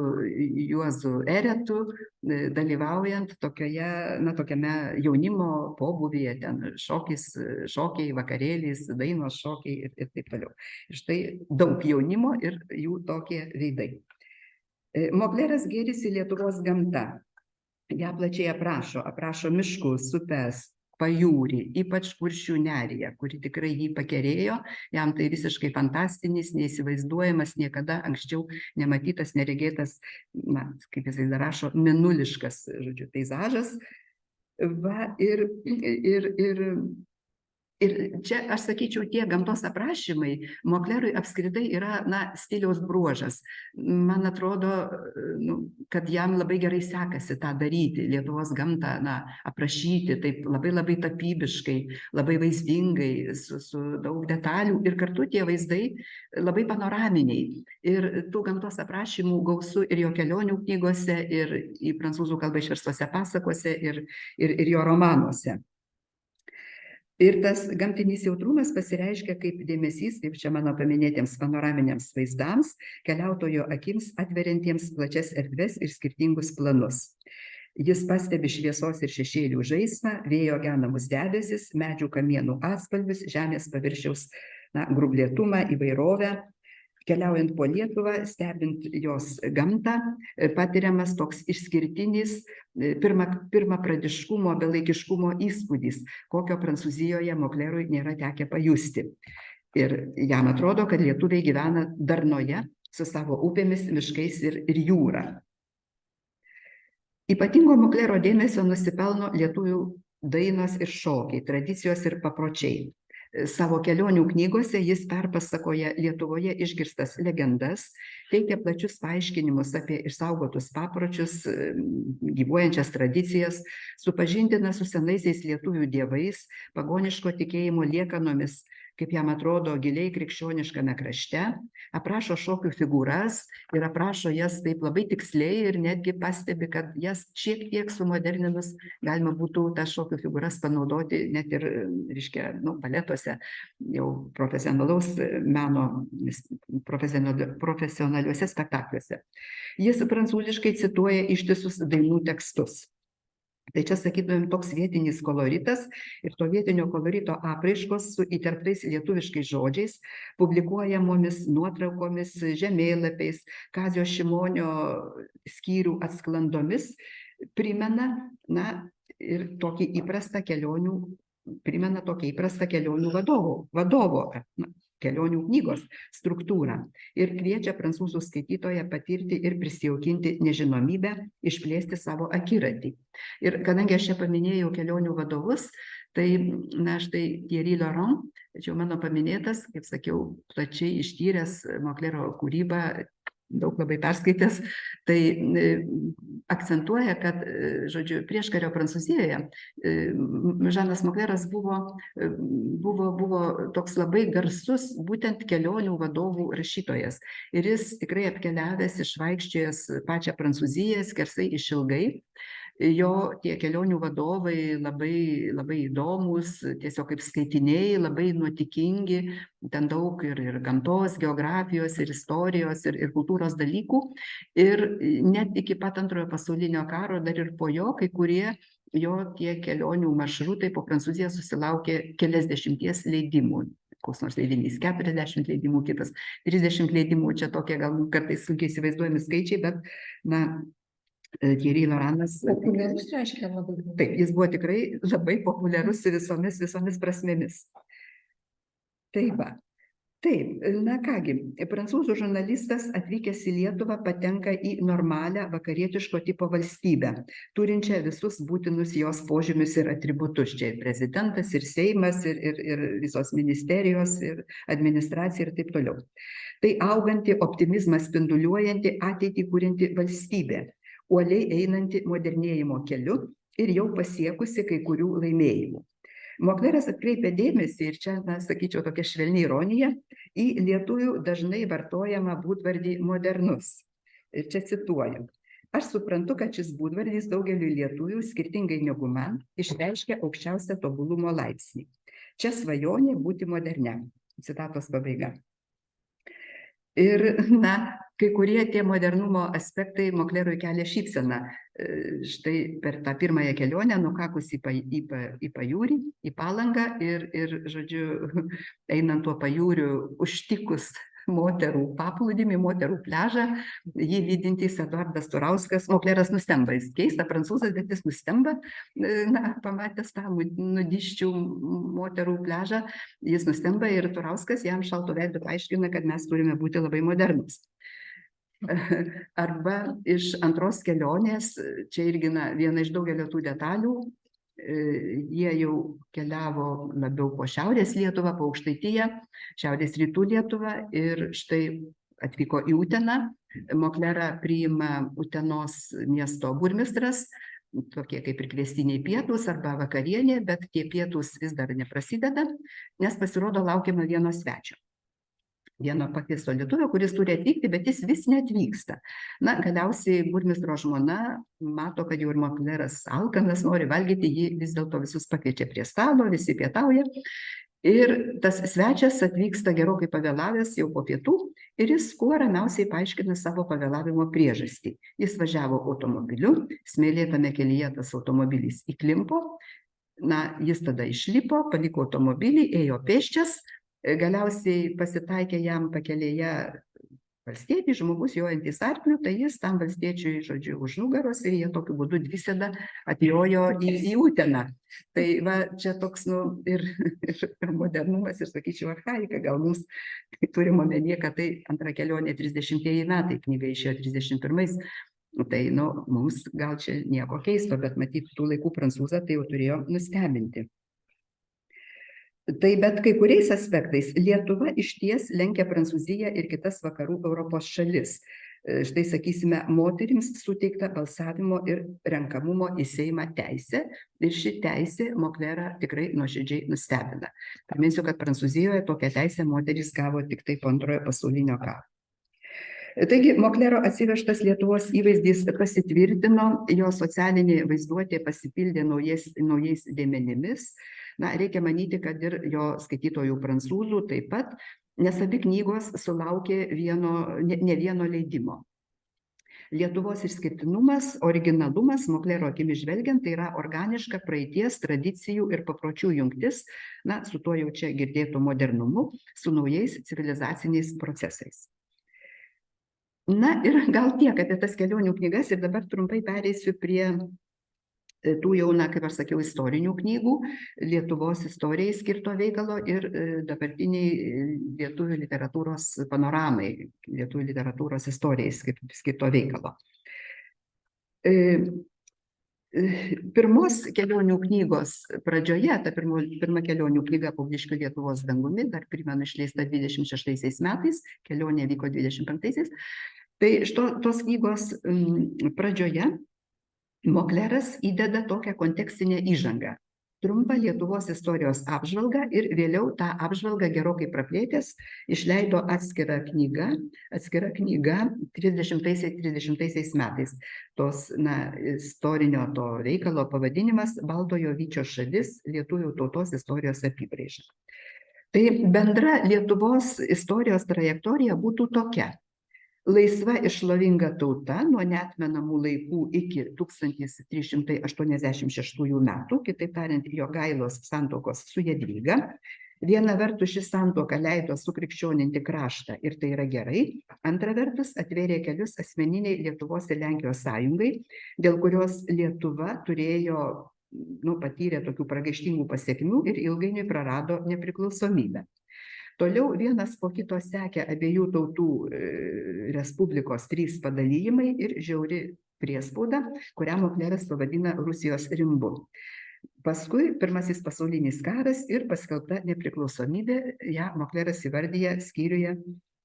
Juozu Eretu dalyvaujant tokiame jaunimo pobūvyje, ten šokiai, vakarėlis, dainos šokiai ir taip toliau. Ir štai daug jaunimo ir jų tokie veidai. Mokleras gėrisi Lietuvos gamta. Ją plačiai aprašo miškus, upes, pajūrį, ypač Kuršių neriją, kuri tikrai jį pakerėjo, jam tai visiškai fantastinis, neįsivaizduojamas, niekada anksčiau nematytas, neregėtas, kaip jisai dar rašo, mėnuliškas, žodžiu, peizažas. Ir Ir čia, aš sakyčiau, tie gamtos aprašymai Moklerui apskritai yra, stiliaus bruožas. Man atrodo, kad jam labai gerai sekasi tą daryti, Lietuvos gamtą, aprašyti taip labai labai tapybiškai, labai vaizdingai, su daug detalių ir kartu tie vaizdai labai panoraminiai. Ir tų gamtos aprašymų gausu ir jo kelionių knygose, ir į prancūzų kalbą išverstose pasakose, ir jo romanuose. Ir tas gamtinis jautrumas pasireiškia kaip dėmesys, kaip čia mano paminėtiems panoraminiams vaizdams, keliautojo akims atveriantiems plačias erdves ir skirtingus planus. Jis pastebi šviesos ir šešėlių žaismą, vėjo genamus debesis, medžių kamienų atspalvius, žemės paviršiaus grublėtumą, įvairovę. Keliaujant po Lietuvą, stebint jos gamtą, patiriamas toks išskirtinis pirmapradiškumo, belaikiškumo įspūdis, kokio Prancūzijoje Moklerui nėra tekę pajusti. Ir jam atrodo, kad lietuviai gyvena darnoje su savo upėmis, miškais ir jūra. Ypatingo Moklero dėmesio nusipelno lietuvių dainos ir šokiai, tradicijos ir papročiai. Savo kelionių knygose jis perpasakoja Lietuvoje išgirstas legendas, teikia plačius paaiškinimus apie išsaugotus papročius, gyvuojančias tradicijas, supažindina su senaisiais lietuvių dievais, pagoniško tikėjimo liekanomis, kaip jam atrodo, giliai krikščioniškame krašte, aprašo šokių figūras ir aprašo jas taip labai tiksliai ir netgi pastebi, kad jas šiek tiek sumoderninus galima būtų tas šokių figūras panaudoti net ir, baletuose, jau profesionalaus meno, profesionaliuose spektakliuose. Jis prancūziškai cituoja ištisus dainų tekstus. Tai čia, sakytumėm, toks vietinis koloritas ir to vietinio kolorito apraiškos su įterptais lietuviškais žodžiais, publikuojamomis nuotraukomis, žemėlapiais, Kazio Šimonio skyrių atsklandomis primena, ir tokį įprastą kelionių vadovo kelionių knygos struktūrą ir kviečia prancūzų skaitytoją patirti ir prisijaukinti nežinomybę, išplėsti savo akiratį. Ir kadangi aš čia paminėjau kelionių vadovus, tai, štai Thierry Laurent, tačiau mano paminėtas, kaip sakiau, plačiai ištyręs Moklero kūrybą, daug labai perskaitęs, tai akcentuoja, kad, prieškario Prancūzijoje Žanas Mokleras buvo toks labai garsus būtent kelionių vadovų rašytojas. Ir jis tikrai apkeliavęs, išvaikščiojęs pačią Prancūziją, skersai išilgai. Jo tie kelionių vadovai labai, labai įdomus, tiesiog kaip skaitiniai, labai nuotykingi, ten daug ir gamtos, geografijos, ir istorijos, ir kultūros dalykų. Ir net iki pat Antrojo pasaulinio karo, dar ir po jo, kai kurie jo tie kelionių maršrutai po Prancūziją susilaukė keliasdešimties leidimų. Koks nors leidinys 40 leidimų, kitas 30 leidimų, čia tokie gal kartais sunkiai įsivaizduojami skaičiai, bet, Thierry Laurentas. Populiarus reiškia labai. Taip, jis buvo tikrai labai populiarus visomis prasmėmis. Taip, kągi, prancūzų žurnalistas atvykęs į Lietuvą patenka į normalią vakarietiško tipo valstybę, turinčią visus būtinus jos požymius ir atributus. Čia ir prezidentas, ir Seimas, ir visos ministerijos, ir administracija ir taip toliau. Tai auganti, optimizmą spinduliuojanti, ateitį kūrinti valstybė, uoliai einanti modernėjimo keliu ir jau pasiekusi kai kurių laimėjimų. Mokleras atkreipia dėmesį, ir čia, sakyčiau, tokia švelni ironija, į lietuvių dažnai vartojamą būdvardį modernus. Ir čia cituoju. Aš suprantu, kad šis būdvardis daugeliui lietuvių, skirtingai negu man, išreiškia aukščiausią tobulumo laipsnį. Čia svajonė būti moderniam. Citatos pabaiga. Ir, kai kurie tie modernumo aspektai Moklerui kelia šypseną. Štai per tą pirmąją kelionę, nukakus į pajūrį, į Palangą ir, žodžiu, einant tuo pajūriu, užtikus moterų paplūdimį, moterų pliažą, jį lydintys Eduardas Turauskas, Mokleras nustemba, jis keista prancūzas, bet jis nustemba, pamatęs tą nudiščių moterų pliažą, jis nustemba ir Turauskas jam šalto veidu paaiškina, kad mes turime būti labai modernus. Arba iš antros kelionės, čia irgi viena iš daugelio tų detalių, Jie jau keliavo labiau po šiaurės Lietuvą, po Aukštaitiją, šiaurės rytų Lietuvą ir štai atvyko į Uteną. Moklerą priima Utenos miesto burmistras, tokie kaip ir kviestiniai pietūs arba vakarienė, bet tie pietūs vis dar neprasideda, nes pasirodo laukiama vieno svečio. Vieno pakviesto lietuvio, kuris turi atvykti, bet jis vis neatvyksta. Na, galiausiai burmistro žmona mato, kad jau ir Mokleras alkanas nori valgyti, jį vis dėlto visus pakviečia prie stalo, visi pietauja. Ir tas svečias atvyksta gerokai pavėlavęs jau po pietų ir jis kuo ramiausiai paaiškina savo pavėlavimo priežastį. Jis važiavo automobiliu, smėlėtame kelyje tas automobilis įklimpo, jis tada išlipo, paliko automobilį, ėjo pėsčias, galiausiai pasitaikė jam pakelėje valstietis, žmogus jojantis arkliu, tai jis tam valstiečiui, žodžiu, už nugaros ir jie tokiu būdu dvisėda atjojo į Uteną. Tai va, čia toks, ir modernumas, ir sakyčiau, archaika, gal mums turim omenyje, kad tai antra kelionė 30-ieji metai, knyga išėjo 31-ais, tai, mums gal čia nieko keisto, bet matyt, tų laikų prancūzą tai jau turėjo nustebinti. Tai bet kai kuriais aspektais Lietuva išties lenkia Prancūziją ir kitas vakarų Europos šalis. Štai, sakysime, moterims suteikta balsavimo ir renkamumo į Seimą teisė ir ši teisė Moklerą tikrai nuoširdžiai nustebina. Priminsiu, kad Prancūzijoje tokią teisę moterys gavo tik tai po Antrojo pasaulinio karo. Taigi, Moklero atsivežtas Lietuvos įvaizdis pasitvirtino, jo socialinė vaizduotė pasipildė naujais dėmenimis. Reikia manyti, kad ir jo skaitytojų prancūzų taip pat, nes abi knygos sulaukė ne vieno leidimo. Lietuvos išskirtinumas, originalumas, Moklero akimis žvelgiant, tai yra organiška praeities, tradicijų ir papročių jungtis, su tuo jau čia girdėtų modernumu, su naujais civilizaciniais procesais. Ir gal tiek apie tas kelionių knygas ir dabar trumpai pereisiu prie tų jau, kaip aš sakiau, istorinių knygų, Lietuvos istorijai skirto veikalo ir dabartiniai lietuvių literatūros panoramai, lietuvių literatūros istorijai skirto veikalo. Pirmos kelionių knygos pradžioje, ta pirma kelionių knyga Paugniškių Lietuvos dangumi, dar primenu, išleista 26 metais, kelionė vyko 25-aisiais, tai tos knygos pradžioje Mokleras įdeda tokią kontekstinę įžangą, trumpą Lietuvos istorijos apžvalgą ir vėliau tą apžvalgą gerokai praplėtęs išleido atskira knyga 30-aisiais metais. Tos, istorinio to reikalo pavadinimas Baltojo Vyčio šalis lietuvių tautos istorijos apibrėža. Tai bendra Lietuvos istorijos trajektorija būtų tokia. Laisva ir šlovinga tauta nuo neatmenamų laikų iki 1386 metų, kitaip tariant, Jogailos santuokos su Jadvyga. Viena vertus ši santuoka leido sukrikščioninti kraštą ir tai yra gerai, antra vertus atvėrė kelius asmeniniai Lietuvos ir Lenkijos sąjungai, dėl kurios Lietuva patyrė tokių pragaištingų pasekmių ir ilgainiui prarado nepriklausomybę. Toliau vienas po kito sekė abiejų tautų respublikos 3 padalijimai ir žiauri priespauda, kurią Mokleras pavadina Rusijos rimbu. Paskui Pirmasis pasaulinis karas ir paskelbta nepriklausomybė, ją Mokleras įvardyja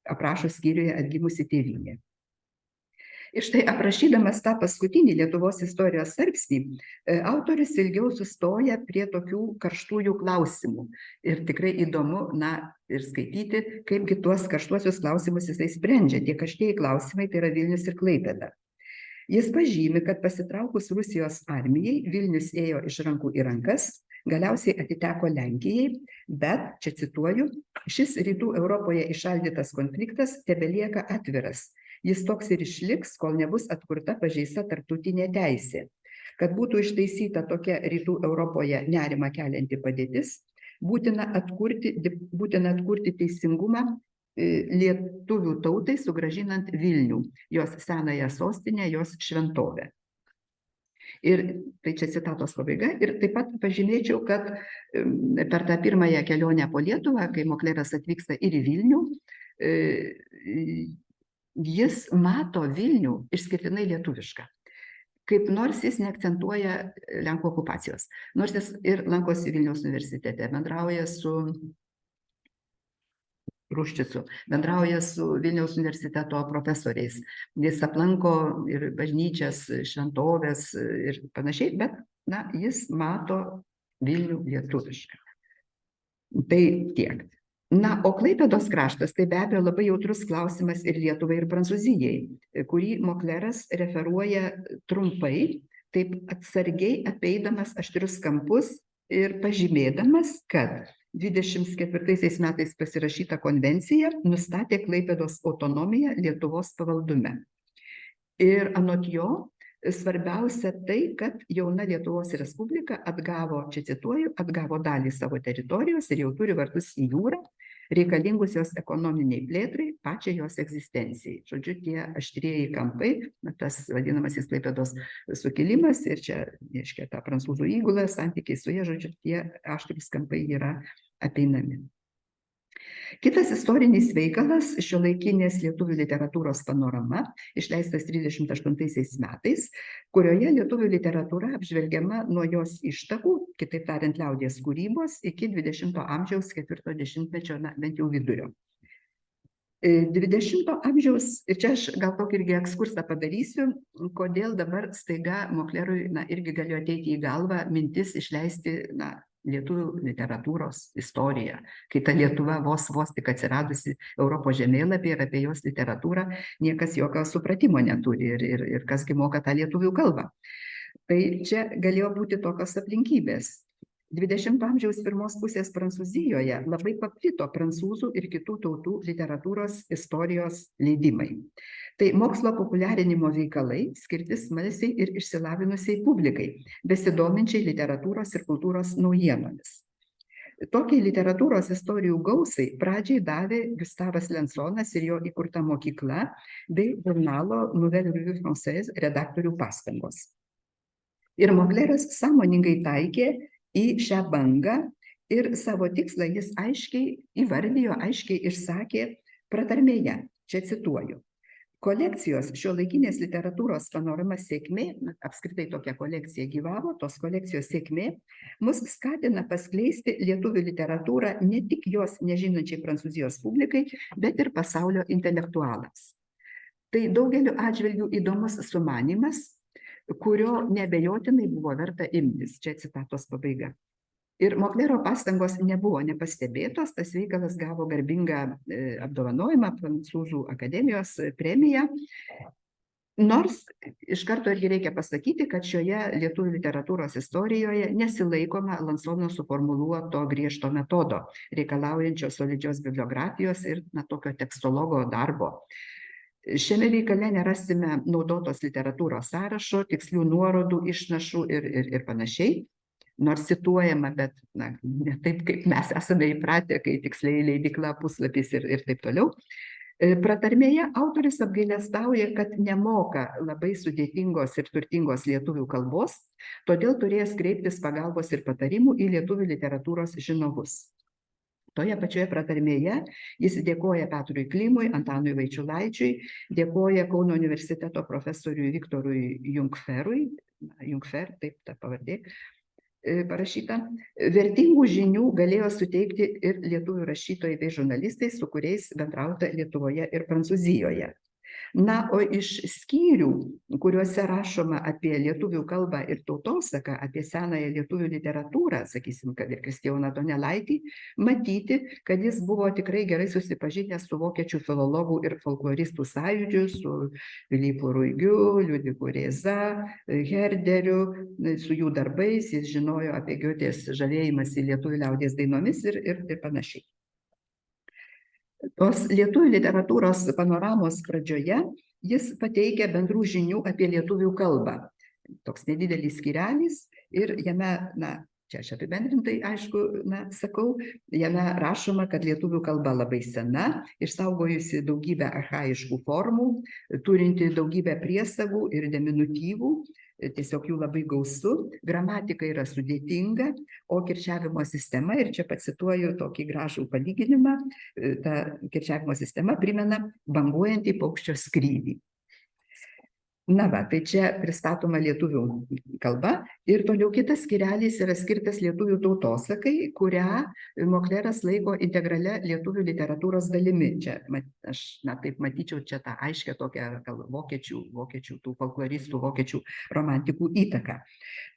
aprašo skyriuje Atgimusi tėvynė. Ir štai aprašydamas tą paskutinį Lietuvos istorijos tarpsnį, autorius ilgiau sustoja prie tokių karštųjų klausimų. Ir tikrai įdomu, ir skaityti, kaipgi tuos karštuosius klausimus jisai sprendžia. Tie karštieji klausimai tai yra Vilnius ir Klaipėda. Jis pažymi, kad pasitraukus Rusijos armijai, Vilnius ėjo iš rankų į rankas, galiausiai atiteko Lenkijai, bet, čia cituoju, šis rytų Europoje įšaldytas konfliktas tebelieka atviras. Jis toks ir išliks, kol nebus atkurta pažeista tarptautinė teisė. Kad būtų ištaisyta tokia rytų Europoje nerimą kelianti padėtis, būtina atkurti teisingumą lietuvių tautai, sugrąžinant Vilnių, jos senąją sostinę, jos šventovę. Ir tai čia citatos pabaiga. Ir taip pat pažymėčiau, kad per tą pirmąją kelionę po Lietuvą, kai Mokleras atvyksta ir į Vilnių, jis mato Vilnių išskirtinai lietuvišką. kaip nors jis neakcentuoja Lenkų okupacijos. Nors jis ir lankosi Vilniaus universitete, bendrauja su Ruščicu, bendrauja su Vilniaus universiteto profesoriais. Jis aplanko ir bažnyčias, šventovės ir panašiai, bet jis mato Vilnių lietuvišką. Tai tiek. O Klaipėdos kraštas tai be abejo labai jautrus klausimas ir Lietuvai, ir Prancūzijai, kurį Mokleras referuoja trumpai, taip atsargiai apeidamas aštrius kampus ir pažymėdamas, kad 24 metais pasirašyta konvencija nustatė Klaipėdos autonomiją Lietuvos pavaldume. Ir anot jo, svarbiausia tai, kad jauna Lietuvos Respublika atgavo, čia cituoju, atgavo dalį savo teritorijos ir jau turi vartus į jūrą, reikalingus jos ekonominiai plėtrai, pačiai jos egzistencijai. Žodžiu, tie aštrieji kampai, tas vadinamasis Klaipėdos sukilimas ir čia, reiškia, ta prancūzų įgula, santykiai su jie, žodžiu, tie aštrūs kampai yra apeinami. Kitas istorinis veikalas - šiuolaikinės lietuvių literatūros panorama, išleistas 38 metais, kurioje lietuvių literatūra apžvelgiama nuo jos ištakų, kitaip tariant, liaudies kūrybos, iki 20 amžiaus 4 dešimtmečio, bent jau vidurio. 20 amžiaus, ir čia aš gal tokį irgi ekskursą padarysiu, kodėl dabar staiga Moklerui irgi galėjo ateiti į galvą mintis išleisti lietuvių literatūros istoriją, kai ta Lietuva vos tik atsiradusi Europos žemėlapyje ir apie jos literatūrą niekas jokio supratimo neturi ir kasgi moka tą lietuvių kalbą. Tai čia galėjo būti tokios aplinkybės. 20 amžiaus pirmos pusės Prancūzijoje labai paplito prancūzų ir kitų tautų literatūros istorijos leidimai. Tai mokslo populiarinimo veikalai skirti smalsiai ir išsilavinusiai publikai, besidominčiai literatūros ir kultūros naujienomis. Tokiai literatūros istorijų gausai pradžiai davė Gustavas Lensonas ir jo įkurta mokykla bei žurnalo Nouvelle Revue Française redaktorių pastangos. Ir Mokleras sąmoningai taikė į šią bangą ir savo tikslą jis aiškiai įvardijo, aiškiai išsakė pratarmėje, čia cituoju. Kolekcijos šiuolaikinės literatūros panorama sėkmė, apskritai tokia kolekcija gyvavo, tos kolekcijos sėkmė, mus skatina paskleisti lietuvių literatūrą ne tik jos nežinančiai Prancūzijos publikai, bet ir pasaulio intelektualams. Tai daugeliu atžvilgių įdomus sumanymas, kurio neabejotinai buvo verta imtis. Čia citatos pabaiga. Ir Moklero pastangos nebuvo nepastebėtos, tas veikalas gavo garbingą apdovanojimą, Prancūzų akademijos premiją. Nors iš karto irgi reikia pasakyti, kad šioje lietuvių literatūros istorijoje nesilaikoma Lansono suformuluoto griežto metodo, reikalaujančio solidžios bibliografijos ir tokio tekstologo darbo. Šiame veikale nerasime naudotos literatūros sąrašo, tikslių nuorodų, išnašų ir panašiai. Nors cituojama, bet ne taip, kaip mes esame įpratę, kai tiksliai leidykla, puslapis ir taip toliau. Pratarmėje autorius apgailestauja, kad nemoka labai sudėtingos ir turtingos lietuvių kalbos, todėl turės kreiptis pagalbos ir patarimų į lietuvių literatūros žinovus. Toje pačioje pratarmėje jis dėkoja Petrui Klimui, Antanui Vaičiulaičiui, dėkoja Kauno universiteto profesoriui Viktorui Jungferui, Jungfer, taip ta pavardė, parašyta, vertingų žinių galėjo suteikti ir lietuvių rašytojai bei žurnalistai, su kuriais bendrauta Lietuvoje ir Prancūzijoje. O iš skyrių, kuriuose rašoma apie lietuvių kalbą ir tautosaką, apie senąją lietuvių literatūrą, sakysim, kad ir Kristijoną Donelaitį, matyti, kad jis buvo tikrai gerai susipažinęs su vokiečių filologų ir folkloristų sąjūdžiu, su Pilypu Ruigiu, Liudviku Rėza, Herderiu, su jų darbais, jis žinojo apie Giotės žavėjimąsi lietuvių liaudies dainomis ir panašiai. Tos lietuvių literatūros panoramos pradžioje jis pateikia bendrų žinių apie lietuvių kalbą. Toks nedidelis skyrelis ir jame, čia aš apibendrintai, aišku, sakau, jame rašoma, kad lietuvių kalba labai sena, išsaugojusi daugybę archaiškų formų, turinti daugybę priesagų ir deminutyvų, tiesiog jų labai gausu, gramatika yra sudėtinga, o kirčiavimo sistema, ir čia pacituoju tokį gražų palyginimą, ta kirčiavimo sistema primena banguojantį paukščio skrydį. Na va, tai čia pristatoma lietuvių kalba ir toliau kitas skyrelis yra skirtas lietuvių tautosakai, kurią Mokleras laiko integralia lietuvių literatūros dalimi. Čia aš taip matyčiau čia tą aiškę tokią gal vokiečių tų folkloristų, vokiečių romantikų įtaką.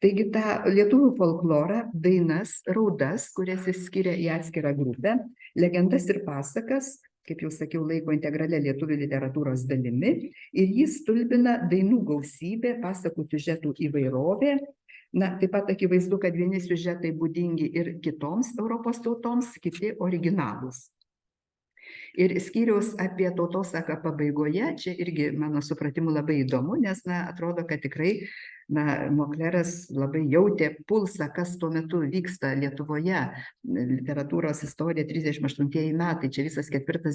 Taigi tą lietuvių folklorą, dainas, raudas, kurias jis skiria į atskirą grupę, legendas ir pasakas, kaip jau sakiau, laiko integralia lietuvių literatūros dalimi ir jį stulbina dainų gausybė, pasakų siužetų įvairovė. Na, taip pat akivaizdu, kad vieni siužetai būdingi ir kitoms Europos tautoms, kiti originalūs. Ir skyriaus apie tautosaką pabaigoje, čia irgi mano supratimu labai įdomu, nes atrodo, kad tikrai Mokleras labai jautė pulsą, kas tuo metu vyksta Lietuvoje. Literatūros istorija 38 metai, čia visas ketvirtas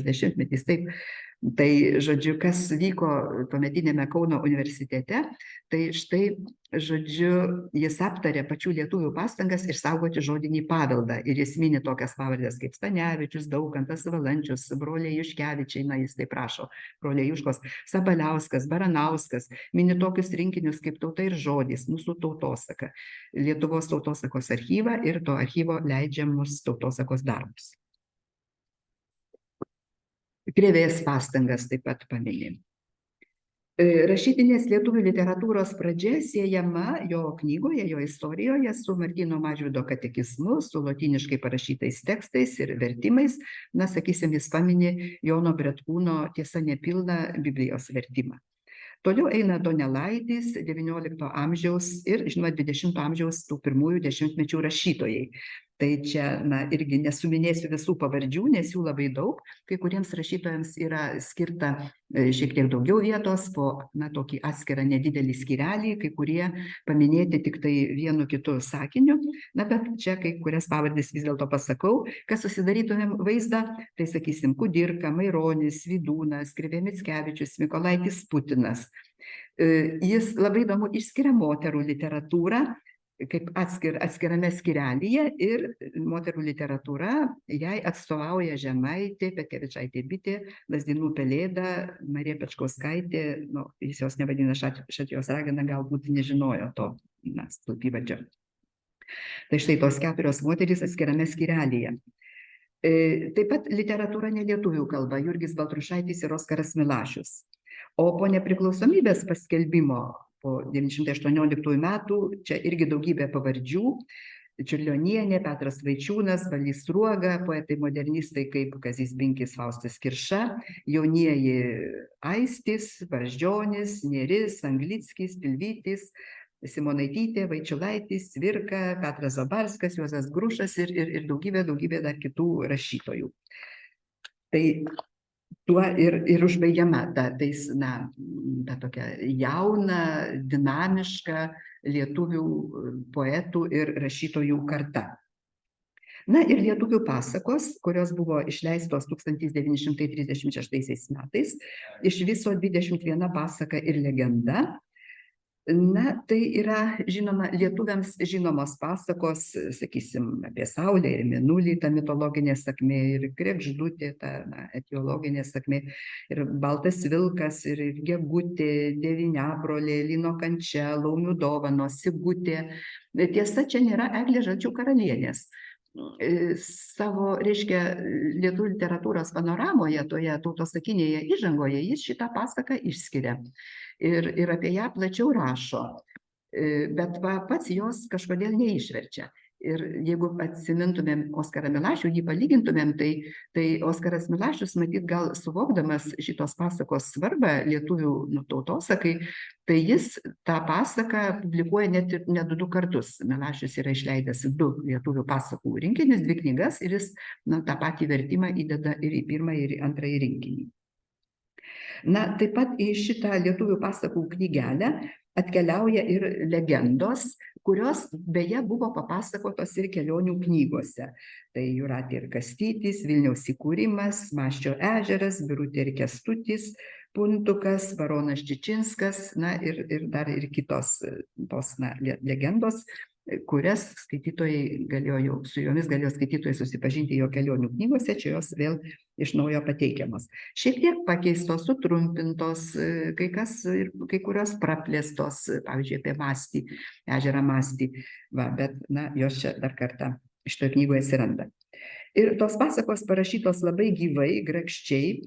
dešimtmetis, taip. Tai, žodžiu, kas vyko tuometinėme Kauno universitete, tai štai, žodžiu, jis aptarė pačių lietuvių pastangas išsaugoti žodinį paveldą. Ir jis mini tokias pavardės kaip Stanevičius, Daukantas, Valančius, broliai Juškevičiai, jis taip rašo, broliai Juškos, Sabaliauskas, Baranauskas, mini tokius rinkinius kaip Tauta ir žodis, mūsų tautosaka, Lietuvos tautosakos archyvą ir to archyvo leidžiamus tautosakos darbus. Krėvės pastangas taip pat paminė. Rašytinės lietuvių literatūros pradžia siejama jo knygoje, jo istorijoje su Martyno Mažvydo katekizmu, su lotyniškai parašytais tekstais ir vertimais. Sakysim, jis paminė Jono Bretkūno Tiesa nepilną Biblijos vertimą. Toliau eina Donelaitis, XIX amžiaus ir, žinoma, XX amžiaus tų pirmųjų dešimtmečių rašytojai. Tai čia, irgi nesuminėsiu visų pavardžių, nes jų labai daug. Kai kuriems rašytojams yra skirta šiek tiek daugiau vietos po tokį atskirą nedidelį skyrelį, kai kurie paminėti tik tai vienu kitu sakiniu. Bet čia kai kurias pavardės vis dėlto pasakau, kad susidarytumėm vaizdą, tai sakysim, Kudirka, Maironis, Vydūnas, Krėvė Mickevičius, Mykolaitis Putinas. Jis labai įdomu išskiria moterų literatūrą, kaip atskirame skyrelyje, ir moterų literatūra jai atstovauja Žemaitė, Petkevičaitė Bitė, Lazdynų Pelėda, Marija Pečkauskaitė, jis jos nevadina Šatrijos ragana, galbūt nežinojo to slapyvardžio. Tai štai tos 4 moterys atskirame skyrelyje. Taip pat literatūra nelietuvių kalba, Jurgis Baltrušaitis ir Oskaras Milašius. O po nepriklausomybės paskelbimo po 1918 metų, čia irgi daugybė pavardžių, Čiurlionienė, Petras Vaičiūnas, Balys Sruoga, poetai modernistai kaip Kazys Binkis, Faustas Kirša, jaunieji Aistis, Brazdžionis, Nėris, Anglickis, Pilvytis, Simonaitytė, Vaičiulaitis, Cvirka, Petras Zabarskas, Juozas Grušas ir daugybė dar kitų rašytojų. Tai tuo ir užbaigiama ta tokia jauna, dinamiška lietuvių poetų ir rašytojų karta. Ir lietuvių pasakos, kurios buvo išleistos 1936 metais, iš viso 21 pasaka ir legenda. Tai yra, žinoma, lietuviams žinomos pasakos, sakysim, apie Saulę ir Mėnulį, ta mitologinė sakmė, ir Kregždutė, ta etiologinė sakmė, ir Baltas vilkas, ir Gegutė, Devyniabrolė, Lino kančia, Laumių dovanos, Sigutė. Tiesa, čia nėra Eglės Žalčių karalienės. Savo, reiškia, lietuvių literatūros panoramoje, toje tautosakinėje įžangoje, jis šitą pasaką išskiria. Ir apie ją plačiau rašo, bet pats jos kažkodėl neišverčia. Ir jeigu atsimintumėm Oskarą Milašių, jį palygintumėm, tai Oskaras Milašius, matyt, gal suvokdamas šitos pasakos svarbą lietuvių tautosakai, tai jis tą pasaką publikuoja net 2 kartus. Milašius yra išleidęs 2 lietuvių pasakų rinkinius, 2 knygas, ir jis tą patį vertimą įdeda ir į 1. ir į 2. rinkinį. Taip pat į šitą lietuvių pasakų knygelę atkeliauja ir legendos, kurios beje buvo papasakotos ir kelionių knygose. Tai Jūratė ir Kastytis, Vilniaus įkūrimas, Maščio ežeras, Birutė ir Kęstutis, Puntukas, Baronas Čičinskas, ir dar ir kitos tos legendos, kurias skaitytojai galėjo, su jomis galėjo skaitytojai susipažinti jo kelionių knygose, čia jos vėl iš naujo pateikiamos. Šiek tiek pakeistos, sutrumpintos, kai kurios praplėstos, pavyzdžiui, apie Mastį, ežerą Mastį, bet jos čia dar kartą šitoje knygoje atsiranda. Ir tos pasakos parašytos labai gyvai, grakščiai.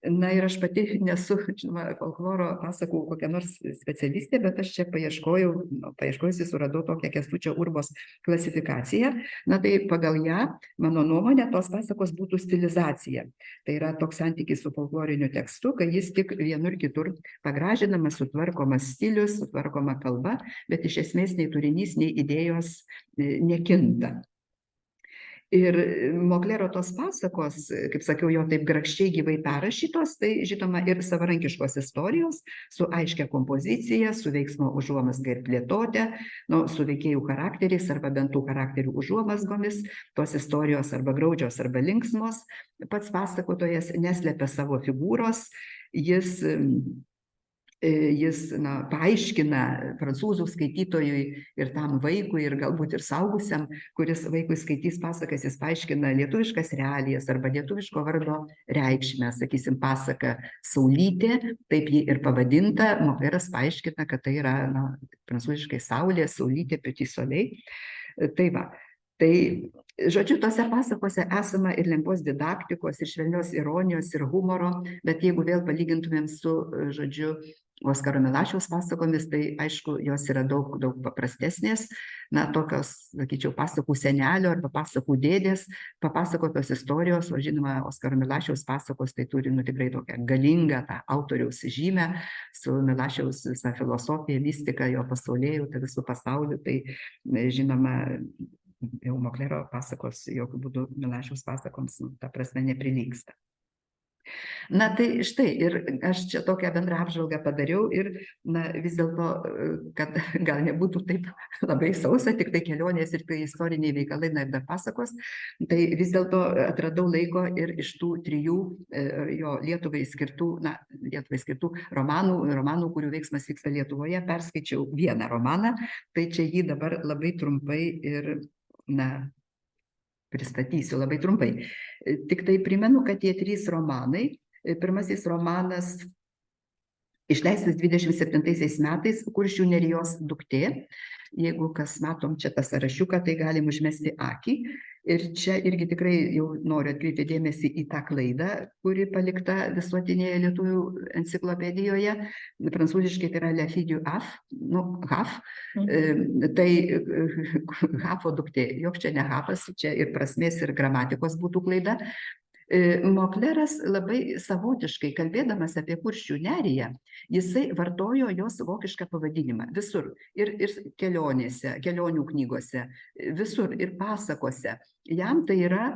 Ir aš pati nesu, žinoma, folkloro pasakų kokia nors specialistė, bet aš čia paieškojusi suradau tokią Kęstučio Urbos klasifikaciją. Tai pagal ją, mano nuomonė, tos pasakos būtų stilizacija. Tai yra toks santykis su folkloriniu tekstu, kai jis tik vienur kitur pagražinamas, sutvarkomas stilius, sutvarkoma kalba, bet iš esmės nei turinys, nei idėjos nekinta. Ir Moklero tos pasakos, kaip sakiau, jo taip grakščiai gyvai perrašytos, tai žinoma ir savarankiškos istorijos su aiškia kompozicija, su veiksmo užuomazga ir plėtotė, su veikėjų charakteriais arba bent tų charakterių užuomazgomis, tos istorijos arba graudžios arba linksmos. Pats pasakotojas neslepia savo figūros, jis paaiškina prancūzų skaitytojui ir tam vaikui, ir galbūt ir saugusiam, kuris vaikui skaitys pasakas, jis paaiškina lietuviškas realijas arba lietuviško vardo reikšmę. Sakysim, pasaka Saulytė, taip ji ir pavadinta, Mokleras paaiškina, kad tai yra prancūziškai Saulė, Saulytė, Petit Soleil. Tai va. Tai, žodžiu, tose pasakose esama ir lengvos didaktikos, ir švelnios ironijos, ir humoro, bet jeigu vėl palygintumėm su, žodžiu, Oskaro Milašiaus pasakomis, tai aišku, jos yra daug paprastesnės, tokios, sakyčiau, pasakų senelio arba pasakų dėdės papasakotos istorijos, o žinoma, Oskaro Milašiaus pasakos tai turi tikrai tokią galingą tą autoriaus žymę su Milašiaus visą filosofiją, mistiką, jo pasaulėjautą, visų pasaulių, tai žinoma, jau Moklero pasakos jokių būdų Milašiaus pasakoms, ta prasme, neprilygsta. Tai štai, ir aš čia tokią bendrą apžvalgą padariau ir vis dėlto, kad gal nebūtų taip labai sausa, tik tai kelionės ir tai istoriniai veikalai, ir dar pasakos, tai vis dėlto atradau laiko ir iš tų 3 jo Lietuvai skirtų romanų, kurių veiksmas vyksta Lietuvoje, perskaičiau vieną romaną, tai čia jį dabar labai trumpai ir pristatysiu labai trumpai. Tik tai primenu, kad tie 3 romanai, pirmasis romanas išleistas 27 metais, Kuršių nerijos duktė. Jeigu kas matom čia tą sąrašiuką, tai galim užmesti akį. Ir čia irgi tikrai jau noriu atkreipti dėmesį į tą klaidą, kuri palikta visuotinėje lietuvių enciklopedijoje. Prancūziškai tai yra Le fille du Haf. Tai Hafo duktė. Jok čia ne Hafas, čia ir prasmės, ir gramatikos būtų klaida. Mokleras labai savotiškai, kalbėdamas apie Kuršių neriją, jisai vartojo jos vokišką pavadinimą visur. Ir kelionėse, kelionių knygose, visur ir pasakose. Jam tai yra,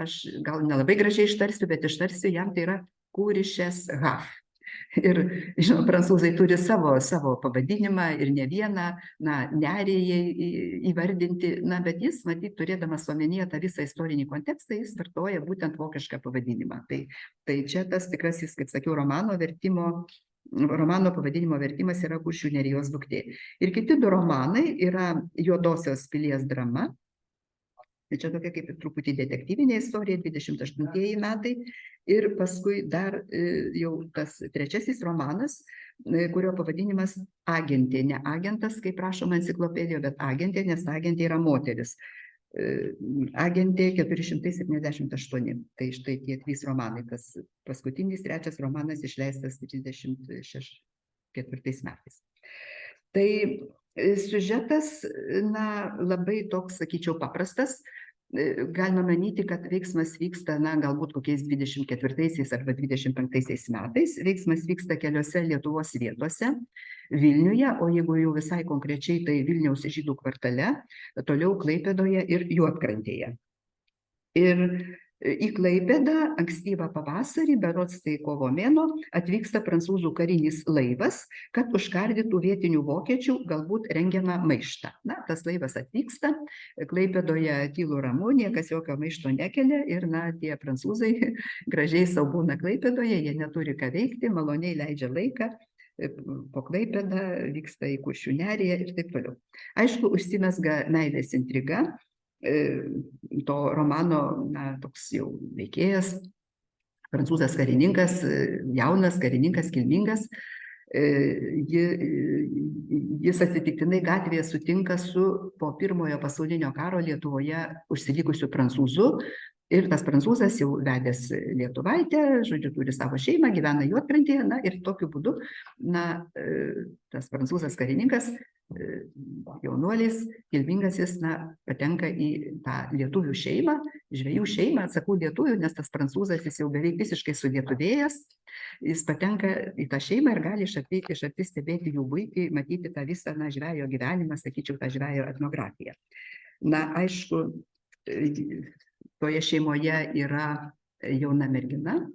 aš gal nelabai gražiai ištarsiu, bet ištarsiu, jam tai yra Kurišės Haf. Ir, žinoma, prancūzai turi savo pavadinimą ir ne vieną, nerijai įvardinti, bet jis, matyt, turėdamas omenyje tą visą istorinį kontekstą, jis vartoja būtent vokišką pavadinimą. Tai čia tas tikrasis, kaip sakiau, romano pavadinimo vertimas yra Kuršių nerijos duktė. Ir kiti 2 romanai yra Juodosios pilies drama. Tai čia tokia kaip ir truputį detektyvinė istorija, 28 metai. Ir paskui dar jau tas 3 romanas, kurio pavadinimas Agentė. Ne agentas, kaip rašoma enciklopedijoje, bet agentė, nes agentė yra moteris. Agentė 478. Tai štai tie 3 romanai. Tas paskutinis 3 romanas išleistas 34 metais. Tai siužetas, labai toks, sakyčiau, paprastas. Galima manyti, kad veiksmas vyksta, galbūt kokiais 24 arba 25 metais. Veiksmas vyksta keliose Lietuvos vietose, Vilniuje, o jeigu jau visai konkrečiai, tai Vilniaus žydų kvartale, toliau Klaipėdoje ir Juodkrantėje. Ir į Klaipėdą ankstyvą pavasarį, berods tai kovo mėnuo, atvyksta prancūzų karinis laivas, kad užkardytų vietinių vokiečių galbūt rengiamą maištą. Tas laivas atvyksta, Klaipėdoje tylu ramu, niekas jokio maišto nekelia ir tie prancūzai gražiai sau būna Klaipėdoje, jie neturi ką veikti, maloniai leidžia laiką. po Klaipėdą, vyksta į Kuršių neriją ir taip toliau. Aišku, užsimezga meilės intriga, to romano, na, toks jau veikėjas, prancūzas karininkas, jaunas karininkas, kilmingas, jis atsitiktinai gatvėje sutinka su po Pirmojo pasaulinio karo Lietuvoje užsilikusiu prancūzu. Ir tas prancūzas jau vedęs lietuvaitę, žodžiu, turi savo šeimą, gyvena Juodkrantėje, na ir tokiu būdu, na, tas prancūzas karininkas, jaunuolis, kilmingas, jis, na, patenka į tą lietuvių šeimą, žvejų šeimą, atsakau lietuvių, nes tas prancūzas, jis jau beveik visiškai sulietuvėjęs, jis patenka į tą šeimą ir gali iš arti stebėti jų buitį, matyti tą visą, na, žvejo gyvenimą, sakyčiau, tą žvejo etnografiją. Na, aišku, toje šeimoje yra jauna mergina,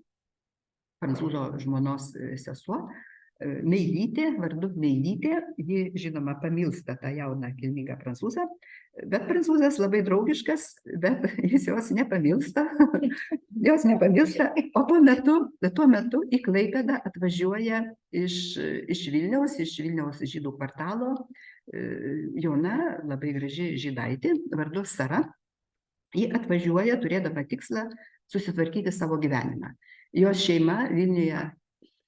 prancūzo žmonos sesuo, Meilytė, vardu Meilytė, ji, žinoma, pamilsta tą jauną kilmingą prancūzą, bet prancūzas labai draugiškas, bet jis jos nepamilsta, o tuo metu į Klaipėdą atvažiuoja iš Vilniaus žydų kvartalo jauna, labai graži žydaitė, vardu Sara. Ji atvažiuoja turėdama tikslą susitvarkyti savo gyvenimą. Jos šeima Vilniuje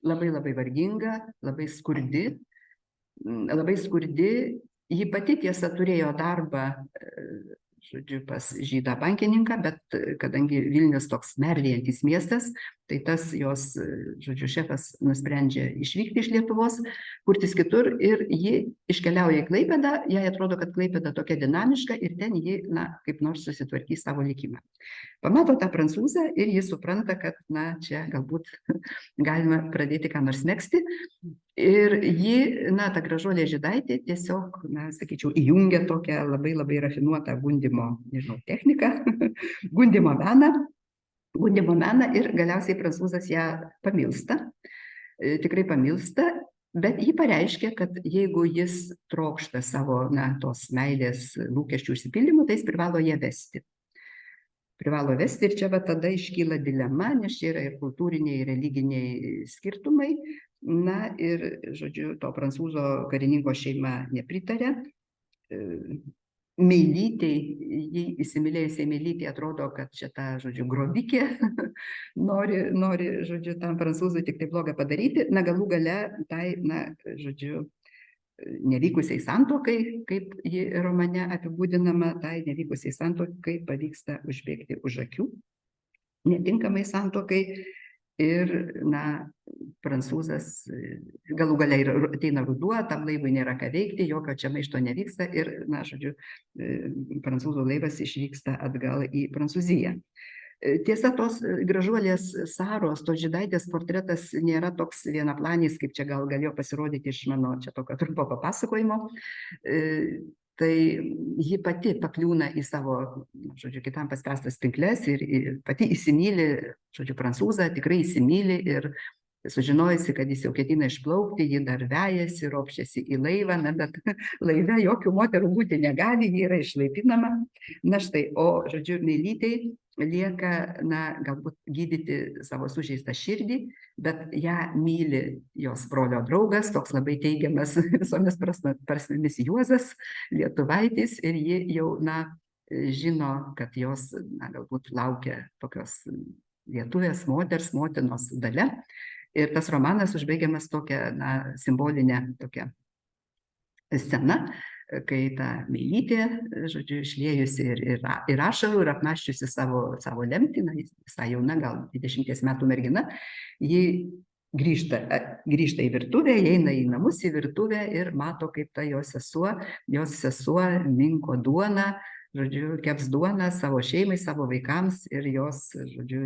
labai varginga, labai skurdi. Ji pati tiesa turėjo darbą, žodžiu, pas žydą bankininką, bet kadangi Vilnius toks mervėjantis miestas, tai tas jos, žodžiu, šefas nusprendžia išvykti iš Lietuvos, kurtis kitur ir ji iškeliauja į Klaipėdą, jai atrodo, kad Klaipėda tokia dinamiška ir ten ji, na, kaip nors susitvarkys savo likimą. Pamato tą prancūzą ir ji supranta, kad, na, čia galbūt galima pradėti ką nors megzti. Ir ji, na, ta gražuolė žydaitė tiesiog, na, sakyčiau, įjungia tokią labai rafinuotą gundymo, nežinau, techniką, gundymo meną ir galiausiai prancūzas ją pamilsta, tikrai pamilsta, bet ji pareiškia, kad jeigu jis trokšta savo, na, tos meilės lūkesčių išsipildymų, tai jis privalo ją vesti. Ir čia va tada iškyla dilema, nes čia yra ir kultūriniai, ir religiniai skirtumai. Na ir, žodžiu, to prancūzo karininko šeima nepritarė. Meilytei, jį įsimylėjusiai Meilytei atrodo, kad čia ta, žodžiu, grobikė nori, žodžiu, tam prancūzui tik tai blogą padaryti. Na, galų gale tai, na, žodžiu, nevykusiai santuokai, kaip ji romane apibūdinama, tai nevykusiai santuokai pavyksta užbėgti už akių, netinkamai santuokai. Ir, na, prancūzas galų gale ateina ruduo, tam laivui nėra ką veikti, jokio čia maišto nevyksta ir, na, žodžiu, prancūzų laivas išvyksta atgal į Prancūziją. Tiesa, tos gražuolės Saros, tos žydaitės portretas nėra toks vienaplanis, kaip čia gal galėjo pasirodyti iš mano čia tokio trumpo papasakojimo. Tai ji pati pakliūna į savo, žodžiu, kitam paspęstas pinkles ir pati įsimyli, žodžiu, prancūzą, tikrai įsimyli ir sužinojusi, kad jis jau ketina išplaukti, ji dar vejasi, ropščiasi į laivą, na, bet laive jokių moterų būti negali, ji yra išlaipinama. Na štai, o, žodžiu, Meilytei lieka, na, galbūt gydyti savo sužeistą širdį, bet ją myli jos brolio draugas, toks labai teigiamas visomis prasmėmis Juozas, lietuvaitis, ir ji jau, na, žino, kad jos, na, galbūt laukia tokios lietuvės moters, motinos dalia. Ir tas romanas užbaigiamas tokia, na, simbolinė tokia scena, kai ta Meilytė, žodžiu, išliejusi ir ašarų, ir apmąsčiusi savo lemtį, na, visai jauna, gal 20 metų mergina, ji grįžta į virtuvę, eina į namus į virtuvę ir mato, kaip ta jos sesuo minko duoną, žodžiu, keps duoną savo šeimai, savo vaikams ir jos, žodžiu,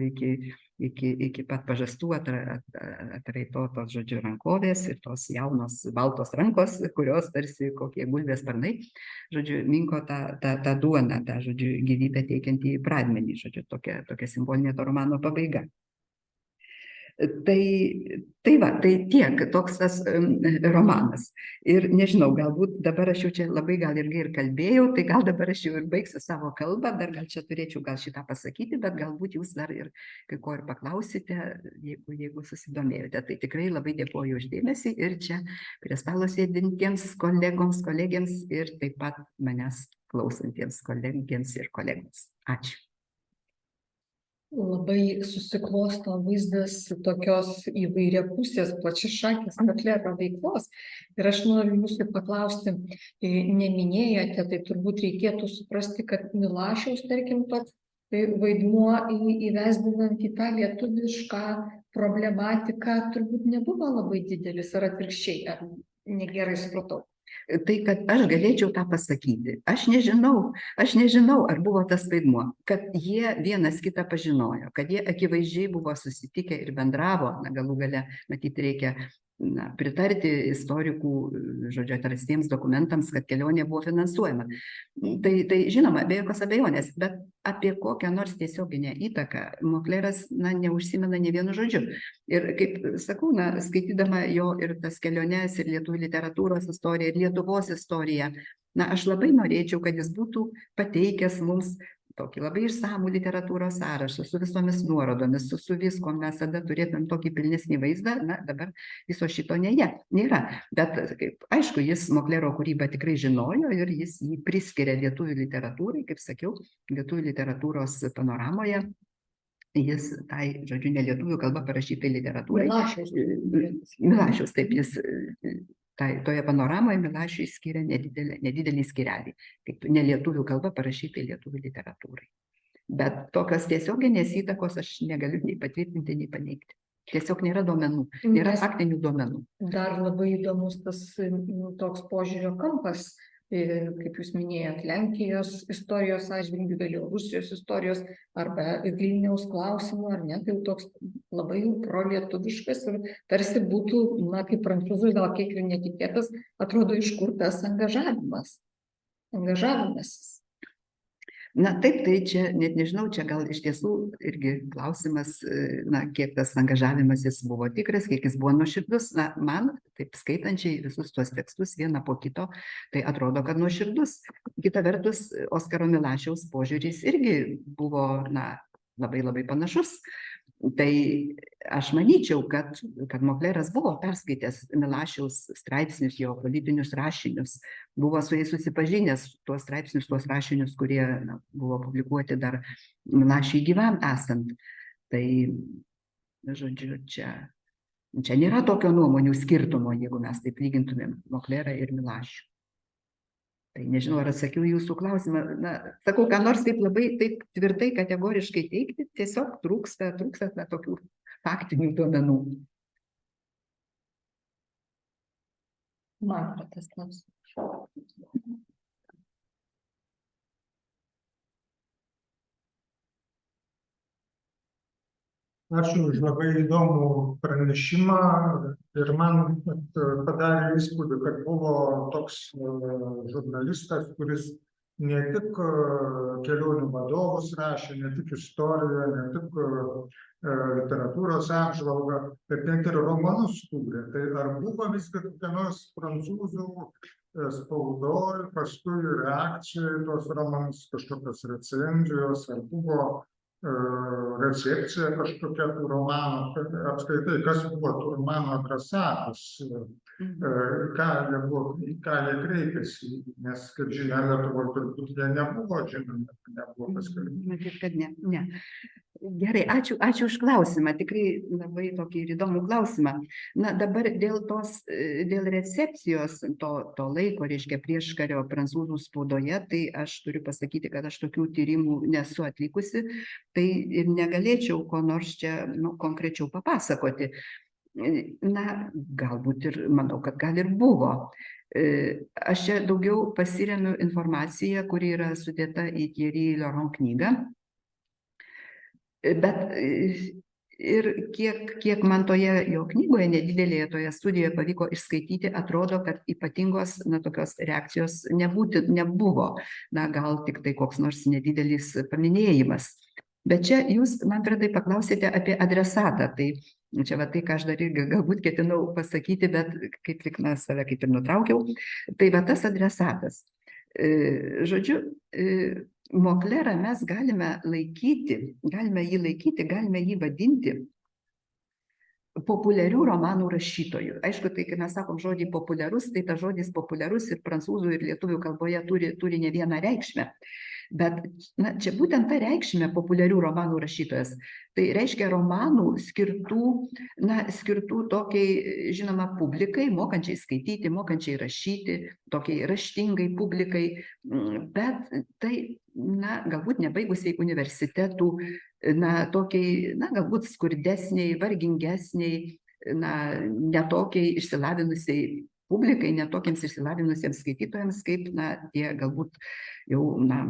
iki pat pažastų atraitotos, žodžiu, rankovės ir tos jaunos baltos rankos, kurios tarsi kokie gulbės sparnai, žodžiu, minko tą duoną, tą, žodžiu, gyvybę teikiantį pradmenį, žodžiu, tokia simbolinė to romano pabaiga. Tai tiek, toks tas romanas. Ir nežinau, galbūt dabar aš jau čia labai gal ilgai ir kalbėjau, tai gal dabar aš jau ir baigsiu savo kalbą, dar gal čia turėčiau gal šitą pasakyti, bet galbūt jūs dar ir kai ko ir paklausite, jeigu susidomėjote. Tai tikrai labai dėkoju uždėmesį ir čia prie stalo sėdintiems kolegoms, kolegėms ir taip pat manęs klausantiems kolegėms ir kolegoms. Ačiū. Labai susiklosto vaizdas tokios įvairiapusės, plačiašakės Maklero veiklos. Ir aš noriu jūsų paklausti, neminėjote, tai turbūt reikėtų suprasti, kad Milašiaus, tarkim, toks vaidmuo įvesdinant į tą lietuvišką problematiką turbūt nebuvo labai didelis, ar atvirkščiai, ar negerai supratau. Tai, kad aš galėčiau tą pasakyti. Aš nežinau, ar buvo tas vaidmuo, kad jie vienas kitą pažinojo, kad jie akivaizdžiai buvo susitikę ir bendravo, galų gale, matyti reikia pritarti istorikų, žodžiu, atrastiems dokumentams, kad kelionė buvo finansuojama. Tai žinoma, be jokios abejonės, bet apie kokią nors tiesioginę įtaką Mokleras neužsimena nė vienu žodžiu. Ir kaip sakau, skaitydama jo ir tas keliones, ir lietuvių literatūros istoriją, ir Lietuvos istoriją, aš labai norėčiau, kad jis būtų pateikęs mums tokį labai išsamų literatūros sąrašą su visomis nuorodomis, su viskom, mes tada turėtumėm tokį pilnesnį vaizdą, dabar viso šito nėra. Bet, aišku, jis Moklero kūrybą tikrai žinojo ir jis jį priskiria lietuvių literatūrai, kaip sakiau, lietuvių literatūros panoramoje. Jis tai, žodžiu, ne lietuvių kalba parašytai literatūrai. Milašiaus, taip, jis toje panoramoje Milašiui skiria nedidelį skyrelį, kaip ne lietuvių kalba parašytai lietuvių literatūrai. Bet tokios tiesioginės įtakos aš negaliu nei patvirtinti, nei paneigti. Tiesiog nėra duomenų, nėra faktinių duomenų. Dar labai įdomus tas toks požiūrio kampas, kaip jūs minėjot, Lenkijos istorijos atžvilgiu, vėliau Rusijos istorijos arba Vilniaus klausimų, ar ne, tai toks labai prolietuviškas ir tarsi būtų, kaip prancūzui gal kiek ir netikėtas, atrodo, iš kur tas angažavimasis. Taip, tai čia, net nežinau, čia gal iš tiesų irgi klausimas, kiek tas angažavimasis buvo tikras, kiek jis buvo nuoširdus. Man, taip skaitančiai visus tuos tekstus vieną po kito, tai atrodo, kad nuoširdus. Kita vertus, Oskaro Milašiaus požiūris irgi buvo, labai labai panašus. Tai aš manyčiau, kad Mokleras buvo perskaitęs Milašiaus straipsnius, jo politinius rašinius, buvo su jais susipažinęs, tuos straipsnius, tuos rašinius, kurie buvo publikuoti dar Milašiui gyvam esant. Tai, žodžiu, čia nėra tokio nuomonių skirtumo, jeigu mes taip lygintumėm Moklerą ir Milašių. Tai nežinau, ar atsakiau jūsų klausimą. Sakau, ką nors taip labai taip tvirtai, kategoriškai teikti, tiesiog trūksta tokių faktinių duomenų. Marta, tas klausimas. Ačiū už labai įdomų pranešimą ir man padarė įspūdį, kad buvo toks žurnalistas, kuris ne tik kelionių vadovus rašė, ne tik istoriją, ne tik literatūros apžvalgą, bet net ir romanus kūrė. Tai ar buvo visgi kokia nors prancūzų spaudoj, paskui reakcija į tos romanus, kažkokios recenzijos, ar buvo recepcija kažkokia tų romanų, apskritai, kas buvo tų romanų adresatas, ką jie kreipėsi, nes, kaip žinia, Lietuvoje turbūt jie nebuvo žinomi, nebuvo paskelbti. Matyt, kad ne. Gerai, ačiū už klausimą, tikrai labai tokį ir įdomų klausimą. Dabar dėl recepcijos to laiko, reiškia, prieškario prancūzų spaudoje, tai aš turiu pasakyti, kad aš tokių tyrimų nesu atlikusi, tai ir negalėčiau ko nors čia konkrečiau papasakoti. Galbūt ir manau, kad gal ir buvo. Aš čia daugiau pasiremiu informaciją, kuri yra sudėta į Thierry Laurent knygą. Bet ir kiek man toje jo knygoje, nedidelėje toje studijoje pavyko išskaityti, atrodo, kad ypatingos tokios reakcijos nebuvo. Gal tik tai koks nors nedidelis paminėjimas. Bet čia jūs, Manfredai, paklausėte apie adresatą. Tai čia va tai, ką aš dar irgi galbūt ketinau pasakyti, bet kaip tik na, save kaip ir nutraukiau. Tai va tas adresatas. Žodžiu, Moklerą mes galime jį vadinti populiarių romanų rašytojų. Aišku, tai kai mes sakom žodį populiarus, tai tas žodis populiarus ir prancūzų ir lietuvių kalboje turi ne vieną reikšmę. Bet na, čia būtent ta reikšmė populiarių romanų rašytojas. Tai reiškia romanų skirtų tokiai, žinoma, publikai, mokančiai skaityti, mokančiai rašyti, tokiai raštingai publikai, bet tai, na, galbūt nebaigusiai universitetų, na, tokiai, na, galbūt skurdesniai, vargingesniai, na, netokiai išsilavinusiai publikai, netokiems išsilavinusiems skaitytojams, kaip, na, tie galbūt jau, na,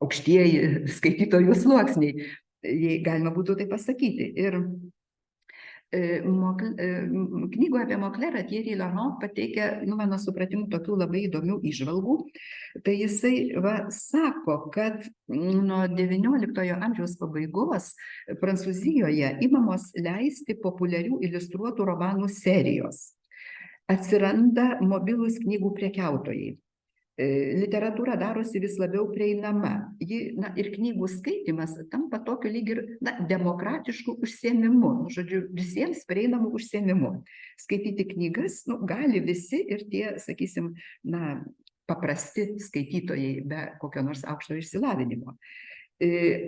aukštieji skaitytojų sluoksniai, jei galima būtų tai pasakyti. Ir knygoje apie Moklerą Thierry Laurent pateikia, nu, mano supratimu, tokių labai įdomių įžvalgų. Tai jisai sako, kad nuo XIX amžiaus pabaigos Prancūzijoje imamos leisti populiarių iliustruotų romanų serijos. Atsiranda mobilūs knygų prekiautojai. Literatūra darosi vis labiau prieinama. Na, ir knygų skaitymas tampa tokiu lyg ir demokratišku užsiėmimu, žodžiu, visiems prieinamų užsiėmimu. Skaityti knygas gali visi ir tie, sakysim, na, paprasti skaitytojai be kokio nors aukšto išsilavinimo.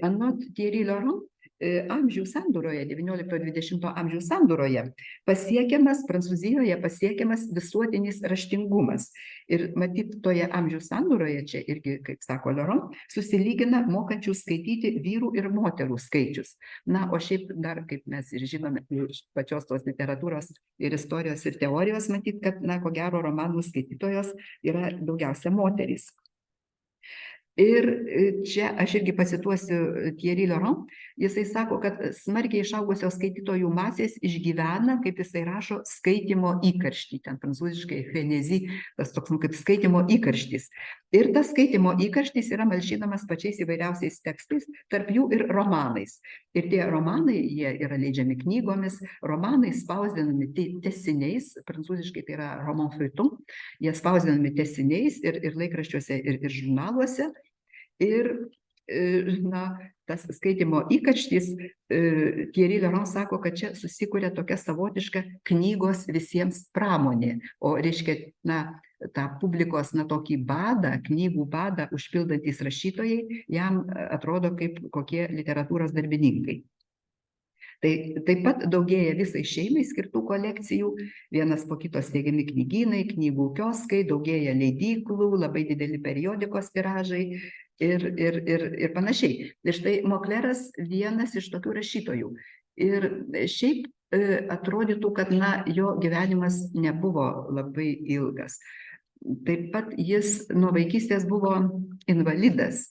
Anot Thierry Laurent, amžių sandūroje, 19-20 amžių sandūroje, Prancūzijoje pasiekiamas visuotinis raštingumas. Ir matyt, toje amžių sandūroje, čia irgi, kaip sako Laurent, susilygina mokančių skaityti vyrų ir moterų skaičius. Na, o šiaip dar, kaip mes ir žinome, iš pačios tos literatūros ir istorijos ir teorijos, matyt, kad, na, ko gero, romanų skaitytojos yra daugiausia moterys. Ir čia aš irgi pacituosiu Thierry Laurent, jisai sako, kad smarkiai išaugusios skaitytojų masės išgyvena, kaip jisai rašo, skaitymo įkarštį, ten prancūziškai frenezi, tas toks kaip skaitymo įkarštis. Ir tas skaitymo įkarštis yra malšinamas pačiais įvairiausiais tekstais, tarp jų ir romanais. Ir tie romanai, jie yra leidžiami knygomis, romanai spausdinami tęsiniais, prancūziškai tai yra roman feuilleton, jie spausdinami tęsiniais ir laikraščiuose ir žurnaluose. Ir, na, tas skaitymo įkarštis, Thierry Laurent sako, kad čia susikuria tokia savotiška knygos visiems pramonė. O reiškia, na, tą publikos, na, tokį badą, knygų badą užpildantys rašytojai, jam atrodo kaip kokie literatūros darbininkai. Tai taip pat daugėja visai šeimai skirtų kolekcijų, vienas po kito steigiami knygynai, knygų kioskai, daugėja leidyklų, labai dideli periodikos tiražai ir panašiai. Ir štai Mokleras vienas iš tokių rašytojų. Ir šiaip atrodytų, kad, na, jo gyvenimas nebuvo labai ilgas. Taip pat jis nuo vaikystės buvo invalidas.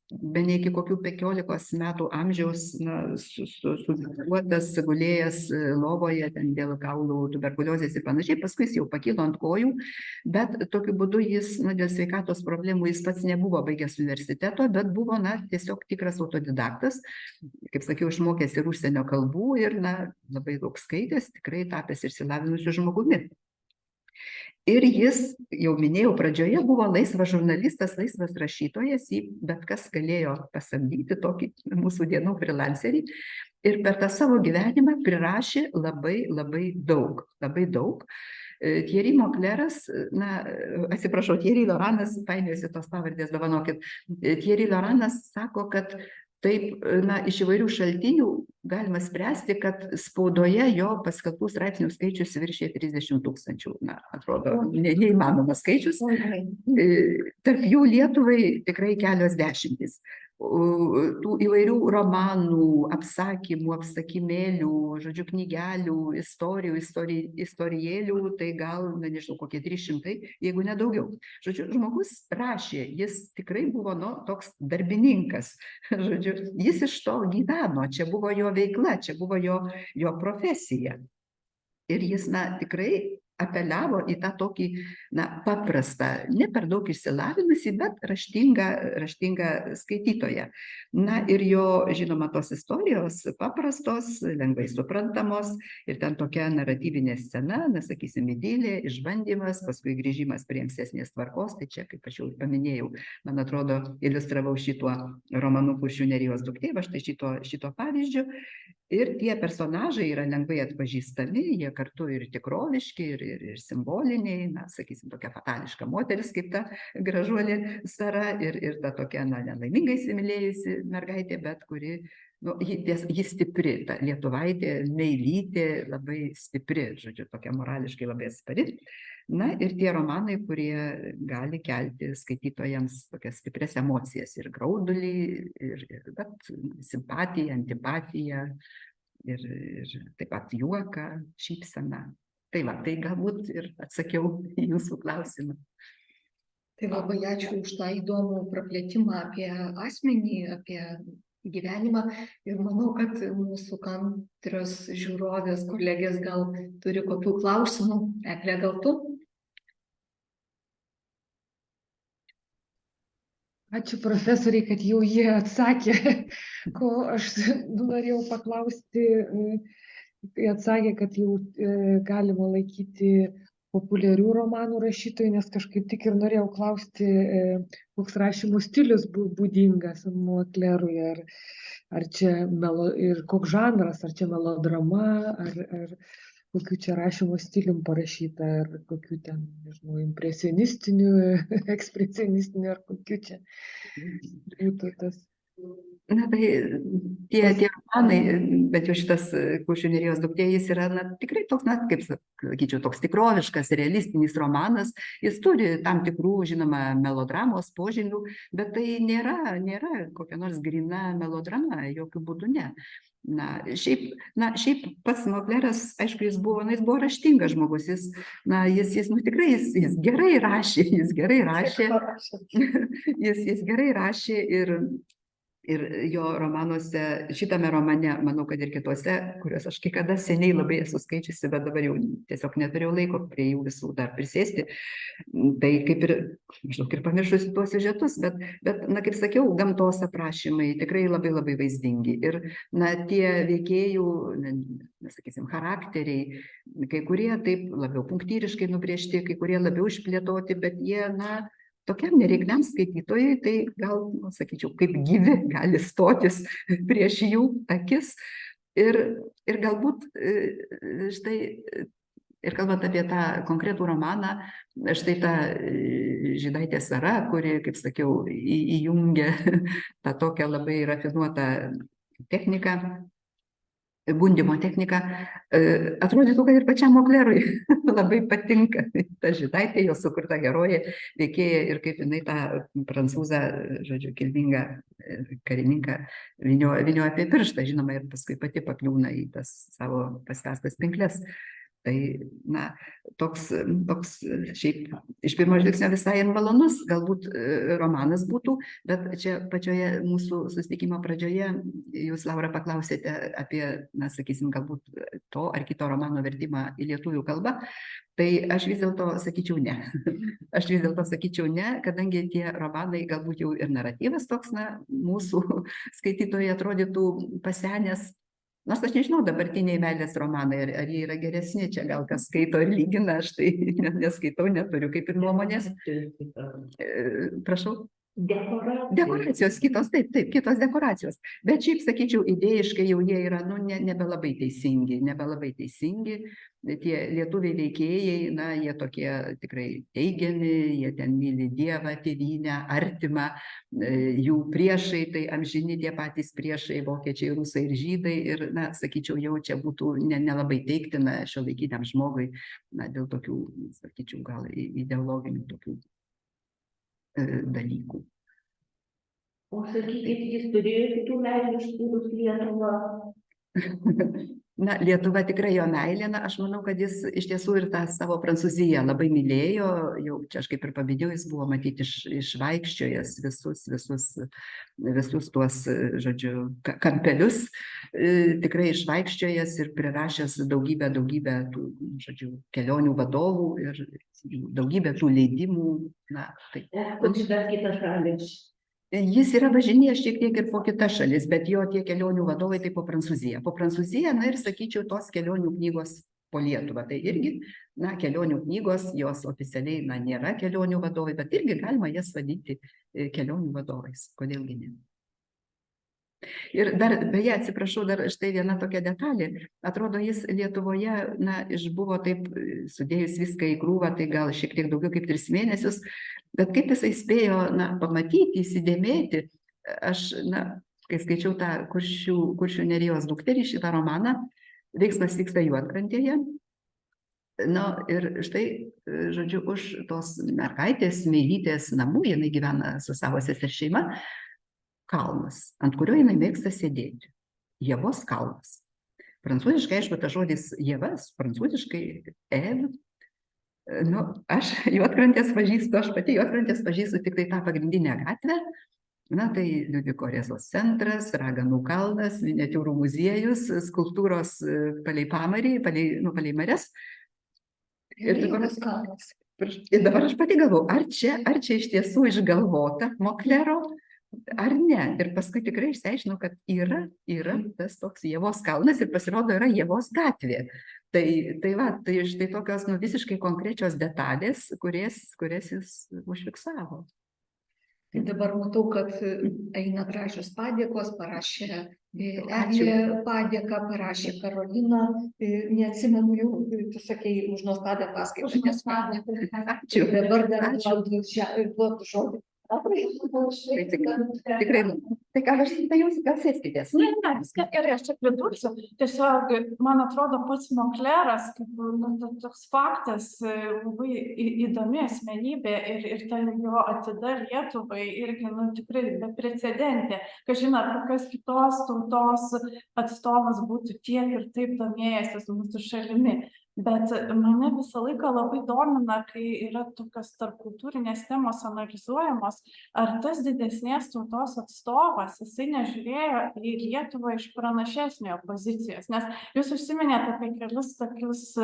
Bene iki kokių 15 metų amžiaus, na, suduotas, gulėjęs lovoje ten dėl kaulų tuberkuliozės ir panašiai, paskui jis jau pakilo ant kojų, bet tokiu būdu jis, na, dėl sveikatos problemų jis pats nebuvo baigęs universiteto, bet buvo, na, tiesiog tikras autodidaktas, kaip sakiau, išmokęs ir užsienio kalbų ir, na, labai daug skaitęs, tikrai tapęs išsilavinusiu žmogumi. Ir jis, jau minėjau pradžioje, buvo laisvas žurnalistas, laisvas rašytojas, jį bet kas galėjo pasamdyti tokį mūsų dienų freelancerį. Ir per tą savo gyvenimą prirašė labai daug. Thierry Mokleras, na, atsiprašau, Thierry Laurentas, painiojusi tos pavardės, dovanokit. Thierry Laurentas sako, kad taip, na, iš įvairių šaltinių galima spręsti, kad spaudoje jo paskelbtų straipsnių skaičius viršė 30 000. Na, atrodo, neįmanomas skaičius. Tarp jų Lietuvai tikrai kelios dešimtys. Tų įvairių romanų, apsakymų, apsakymėlių, žodžiu, knygelių, istorijų, istorijėlių, tai gal, na, nežinau, kokie 300, jeigu ne daugiau. Žodžiu, žmogus rašė, jis tikrai buvo, nu, toks darbininkas. Žodžiu, jis iš to gyveno, čia buvo jo veikla, čia buvo jo profesija. Ir jis, na, tikrai apeliavo į tą tokį, paprastą, ne per daug išsilavinusį, bet raštingą skaitytoją. Ir jo, žinoma, tos istorijos paprastos, lengvai suprantamos, ir ten tokia naratyvinė scena, sakysim, idilė, išbandymas, paskui grįžimas prie ankstesnės tvarkos, tai čia, kaip aš jau paminėjau, man atrodo, iliustravau šituo romanu Kuršių nerijos duktė, va štai šito pavyzdžiu. Ir tie personažai yra lengvai atpažįstami, jie kartu ir tikroviški, ir simboliniai, sakysim, tokia fatališka moteris, kaip ta gražuolė Sara, ir ta tokia, nelaimingai įsimylėjusi mergaitė, bet kuri, ji stipri, ta lietuvaitė, meilytė, labai stipri, žodžiu, tokia morališkai labai atspari. Ir tie romanai, kurie gali kelti skaitytojams tokias stiprias emocijas, ir graudulį, bet simpatiją, antipatiją, ir taip pat juoką, šypseną. Tai galbūt ir atsakiau į jūsų klausimą. Tai labai ačiū už tą įdomų praplėtimą apie asmenį, apie gyvenimą, ir manau, kad mūsų kantrios žiūrovės, kolegės gal turi kokių klausimų. Egle, gal tu? Ačiū profesoriai, kad jau jie atsakė, ko aš norėjau paklausti. Tai atsakė, kad jau galima laikyti populiarių romanų rašytojų, nes kažkaip tik ir norėjau klausti, koks rašymo stilius būdingas Moklerui, ar čia ir koks žanras, ar čia melodrama, ar kokiu čia rašymo stilium parašyta, ar kokiu ten, nežinau, impresionistiniu, ekspresionistiniu, ar kokiu čia būtų tas. Tai tie romanai, bet jau šitas Kuršių nerijos duktė, jis yra tikrai toks, kaip sakyčiau, toks tikroviškas, realistinis romanas. Jis turi tam tikrų, žinoma, melodramos požymių, bet tai nėra kokia nors gryna melodrama, jokių būdų ne. Šiaip pats Mokleras, aišku, jis buvo raštingas žmogus, jis gerai rašė, jis gerai rašė, ir jo romanuose, šitame romane, manau, kad ir kituose, kuriuos aš kai kada seniai labai esu skaičiusi, bet dabar jau tiesiog neturėjau laiko prie jų visų dar prisėsti, tai kaip ir, maždaug ir pamiršusi tuos siužetus, bet, kaip sakiau, gamtos aprašymai tikrai labai labai vaizdingi. Ir, tie veikėjų, sakysim, charakteriai, kai kurie taip labiau punktyriškai nubrėžti, kai kurie labiau išplėtoti, bet jie, tokiam nereikliam skaitytojui, tai gal, sakyčiau, kaip gyvi gali stotis prieš jų akis. Ir galbūt štai, ir kalbant apie tą konkretų romaną, štai ta žydaitė Sara, kuri, kaip sakiau, įjungia tą tokią labai rafinuotą techniką, gundymo technika, atrodytų, kad ir pačiam Moklerui labai patinka ta žydaitė, jo sukurta herojė, veikėja, ir kaip jinai tą prancūzą, žodžiu, kilmingą karininką vynioja apie pirštą, žinoma, ir paskui pati pakliūna į tas savo paspęstas pinkles. Tai, toks šiaip iš pirmo žvilgsnio visai malonus galbūt romanas būtų, bet čia pačioje mūsų susitikimo pradžioje jūs, Laura, paklausėte apie, sakysim, galbūt to ar kito romano vertimą į lietuvių kalbą, tai aš vis dėlto sakyčiau ne. Aš vis dėlto sakyčiau ne, kadangi tie romanai galbūt jau ir naratyvas toks, mūsų skaitytojai atrodytų pasenęs. Nors aš nežinau, dabartiniai meilės romanai, ar jie yra geresni, čia gal kas skaito ir lygina, aš tai neskaitau, neturiu kaip ir nuomonės. Prašau? Dekoracijos, kitos, taip, kitos dekoracijos. Bet šiaip, sakyčiau, idėjiškai jau jie yra, nebelabai teisingi. Tie lietuviai veikėjai, jie tokie tikrai teigiami, jie ten myli Dievą, tėvynę, artimą, jų priešai, tai amžini tie patys priešai, vokiečiai, rusai ir žydai, ir, sakyčiau, jau čia būtų nelabai teiktina šiuolaikiniam žmogui, dėl tokių, sakyčiau, gal ideologinių tokių dalykų. O sakykit, jis turėjo kitų meilės išskyrus Lietuvą? Na, Lietuva tikrai jo meilė, na, aš manau, kad jis iš tiesų ir tą savo Prancūziją labai mylėjo, jau čia aš kaip ir paminėjau, jis buvo matyti išvaikščiojęs visus tuos, žodžiu, kampelius, tikrai išvaikščiojęs ir prirašęs daugybę tų, žodžiu, kelionių vadovų ir daugybę tų leidimų, na, taip. Koks dar kitas šalis? Jis yra važinėjęs šiek tiek ir po kitas šalis, bet jo tie kelionių vadovai tai po Prancūziją. Po Prancūziją, na ir sakyčiau, tos kelionių knygos po Lietuvą. Tai irgi, na, kelionių knygos, jos oficialiai, na, nėra kelionių vadovai, bet irgi galima jas vadinti kelionių vadovais. Kodėlgi ne? Ir dar, beje, atsiprašau, dar štai viena tokia detalė. Atrodo, jis Lietuvoje, na, išbuvo taip, sudėjus viską į krūvą, tai gal šiek tiek daugiau kaip 3 mėnesius, bet kaip jisai spėjo, na, pamatyti, įsidėmėti, aš, na, kai skaičiau tą Kuršių nerijos dukterį, šitą romaną, veiksmas vyksta Juodkrantėje. Na, ir štai, žodžiu, už tos mergaitės, Meilytės namų, jinai gyvena su savo sesers šeima, kalnas, ant kurio jinai mėgsta sėdėti. Ievos kalnas. Prancūziškai, aišku, tas žodis Ievas, prancūziškai Ev. Nu, aš Juodkrantės pažįstu, aš pati Juodkrantės pažįstu tik tai tą pagrindinę gatvę. Na, tai Liudviko Rėzos centras, Raganų kalnas, miniatiūrų muziejus, skulptūros palei Pamarį, palei marias. Ir dabar aš pati galvoju, ar čia iš tiesų išgalvota Moklero, ar ne? Ir paskui tikrai išsiaiškinau, kad yra tas toks Ievos kalnas ir pasirodo yra Ievos gatvė. Tai štai tokios visiškai konkrečios detalės, kurias jis užfiksavo. Tai dabar matau, kad eina gražios padėkos, parašė Eglė padėką, parašė Karolina, neatsimenu jau, tu sakei, už nuostabią paskaitą, nes Ačiū. dabar dar duotų žodį. Tikrai, tai ką aš tai jūs gal sėskitės? Ne, viską gerai, aš čia pridursiu. Tiesiog, man atrodo, pats Mokleras, kaip toks faktas, labai įdomi asmenybė ir ta jo atida Lietuvai irgi, tikrai beprecedentė. Kažin, ar kokios kitos tautos atstovas būtų tiek ir taip domėjęsis mūsų šalimi. Bet mane visą laiką labai domina, kai yra tokios tarpkultūrinės temos analizuojamos, ar tas didesnės tautos atstovas, jisai nežiūrėjo į Lietuvą iš pranašesnio pozicijos. Nes jūs užsiminėte apie kelis tokius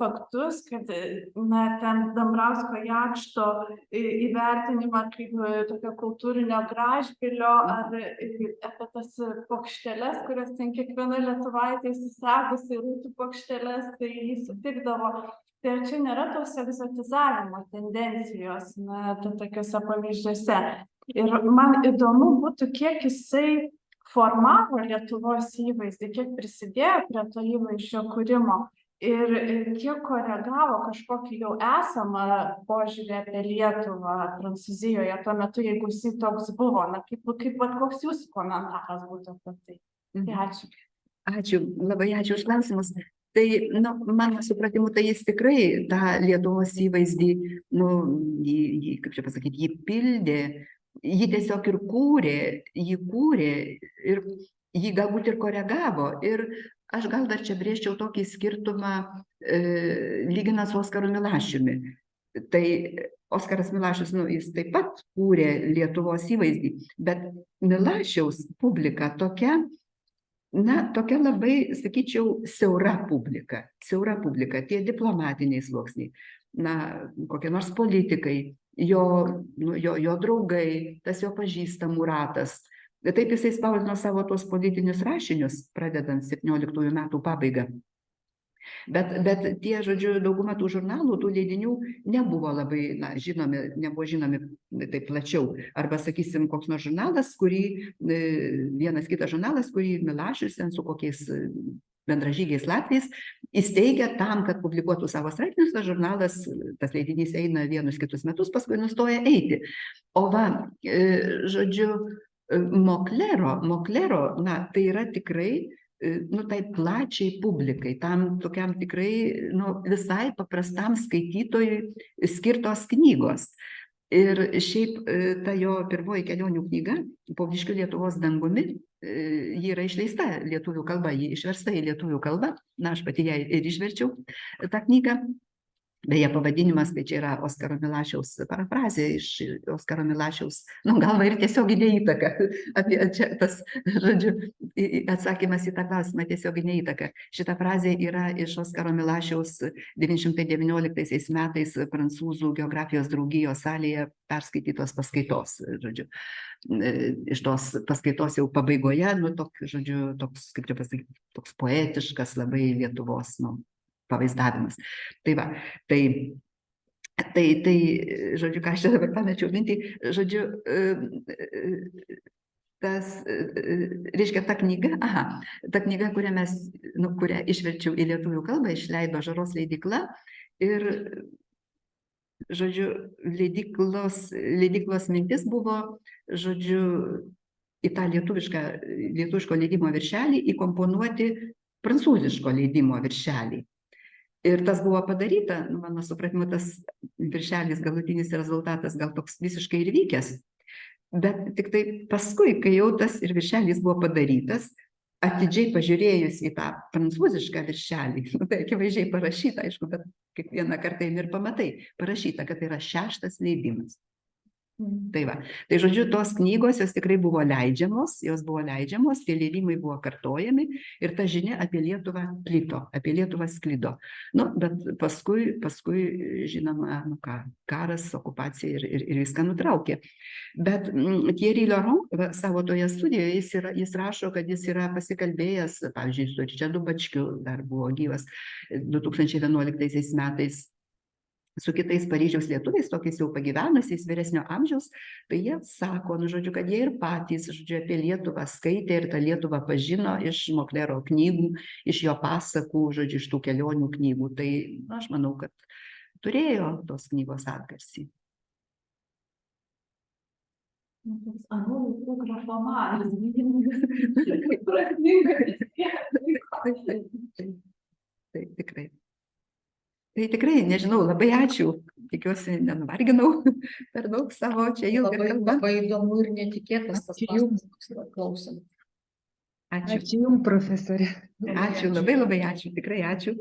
faktus, kad, na, ten Dambrausko Jakšto įvertinimą kaip tokio kultūrinio gražbylio, ar apie tas plokšteles, kurias ten kiekviena lietuvaitė įsisagusi, rūtų plokšteles, tai sutikdavo. Tai čia nėra tos egzotizavimo tendencijos, na, tokiuose pavyzdžiuose. Ir man įdomu būtų, kiek jisai formavo Lietuvos įvaizdį, kiek prisidėjo prie to įvaizdžio kūrimo ir kiek koregavo kažkokį jau esamą požiūrį apie Lietuvą Prancūzijoje tuo metu, jeigu jisai toks buvo. Na, koks jūsų komentaras būtų apie tai? Tai ačiū. Ačiū, labai ačiū už klausimus. Tai, mano supratimu, tai jis tikrai tą Lietuvos įvaizdį, kaip čia pasakyti, jį pildė, jį tiesiog ir kūrė ir jį galbūt ir koregavo. Ir aš gal dar čia brėžčiau tokį skirtumą lyginant su Oskaru Milašiumi. Tai Oskaras Milašius, jis taip pat kūrė Lietuvos įvaizdį, bet Milašiaus publika tokia labai, sakyčiau, siaura publika, tie diplomatiniai sluoksniai, kokie nors politikai, jo draugai, tas jo pažįstamų ratas. Taip jisai spausdino savo tuos politinius rašinius, pradedant 17 metų pabaigą. Bet tie, žodžiu, dauguma tų žurnalų, tų leidinių nebuvo labai, nebuvo žinomi taip plačiau. Arba, sakysim, koks nors žurnalas, vienas kitas žurnalas, kurį Milašius su kokiais bendražygiais latviais įsteigia tam, kad publikuotų savo straipsnius, tas žurnalas, tas leidinys eina vienus kitus metus, paskui nustoja eiti. O žodžiu, Moklero, tai yra tikrai tai plačiai publikai, tam tokiam tikrai visai paprastam skaitytojui skirtos knygos. Ir šiaip ta jo pirmoji kelionių knyga, Pauniškių Lietuvos dangumi, ji yra išleista lietuvių kalba, ji išversta į lietuvių kalbą, na, aš pati ją ir išverčiau tą knygą. Beje, pavadinimas, tai čia yra Oskaro Milašiaus parafrazė iš Oskaro Milašiaus, nu, galva ir tiesioginė įtaka. Apie čia tas, žodžiu, atsakymas į tą klausimą, tiesioginė įtaka. Šita frazė yra iš Oskaro Milašiaus 919 metais prancūzų geografijos draugijos salėje perskaitytos paskaitos, žodžiu. Iš tos paskaitos jau pabaigoje, nu, žodžiu, toks, kaip čia pasakyti, toks poetiškas labai Lietuvos, nu, pavaizdavimas. Tai va, tai, žodžiu, ką aš čia dabar pamečiau mintį, žodžiu, tas, reiškia, ta knyga, kurią išverčiau į lietuvių kalbą, išleido Žaros leidykla ir, žodžiu, leidyklos mintis buvo, žodžiu, į tą lietuviško leidimo viršelį įkomponuoti prancūziško leidimo viršelį. Ir tas buvo padaryta, nu, mano supratimu, tas viršelis, galutinis rezultatas gal toks visiškai ir vykęs. Bet tik tai paskui, kai jau tas ir viršelis buvo padarytas, atidžiai pažiūrėjus į tą prancūzišką viršelį, nu, tai akivaizdžiai parašyta, aišku, bet kiekvieną kartą ir pamatai, parašyta, kad tai yra 6. leidimas. Tai va, tai žodžiu, tos knygos, jos tikrai buvo leidžiamos, tie leidimai buvo kartojami ir ta žinia apie Lietuvą plito, apie Lietuvą sklido. Nu, bet paskui, žinoma, nu ką, karas, okupacija ir viską nutraukė. Bet Thierry Laurent savo toje studijoje jis rašo, kad jis yra pasikalbėjęs, pavyzdžiui, su Ričardu Bačkiu, dar buvo gyvas 2011 metais, su kitais Paryžiaus lietuviais, tokiais jau pagyvenusiais vyresnio amžiaus, tai jie sako, nu, žodžiu, kad jie ir patys, žodžiu, apie Lietuvą skaitė ir tą Lietuvą pažino iš Moklero knygų, iš jo pasakų, žodžiu, iš tų kelionių knygų. Tai, na, aš manau, kad turėjo tos knygos atgarsį. Anų laikų grafomanas. Tai tikrai. Tai tikrai, nežinau, labai ačiū. Tikiuosi, nenuvarginau per daug savo čia ilgą kalbą. Labai įdomu ir netikėtas tas klausimas. Ačiū. Ačiū Jums, profesorė. Ačiū, labai ačiū, tikrai ačiū.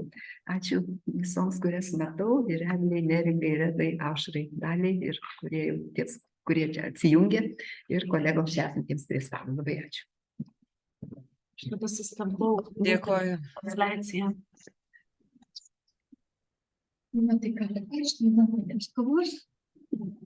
Ačiū visoms, kurias matau, ir Eglei, Neringai, Redai, Aušrai, Daliai, ir kurie čia atsijungė, ir kolegoms čia esantiems prie stalo. Labai ačiū. Aš tada sustabdau. Dėkoju. Transliaciją. Na tai ką, aš nežinau, kodėl kavos.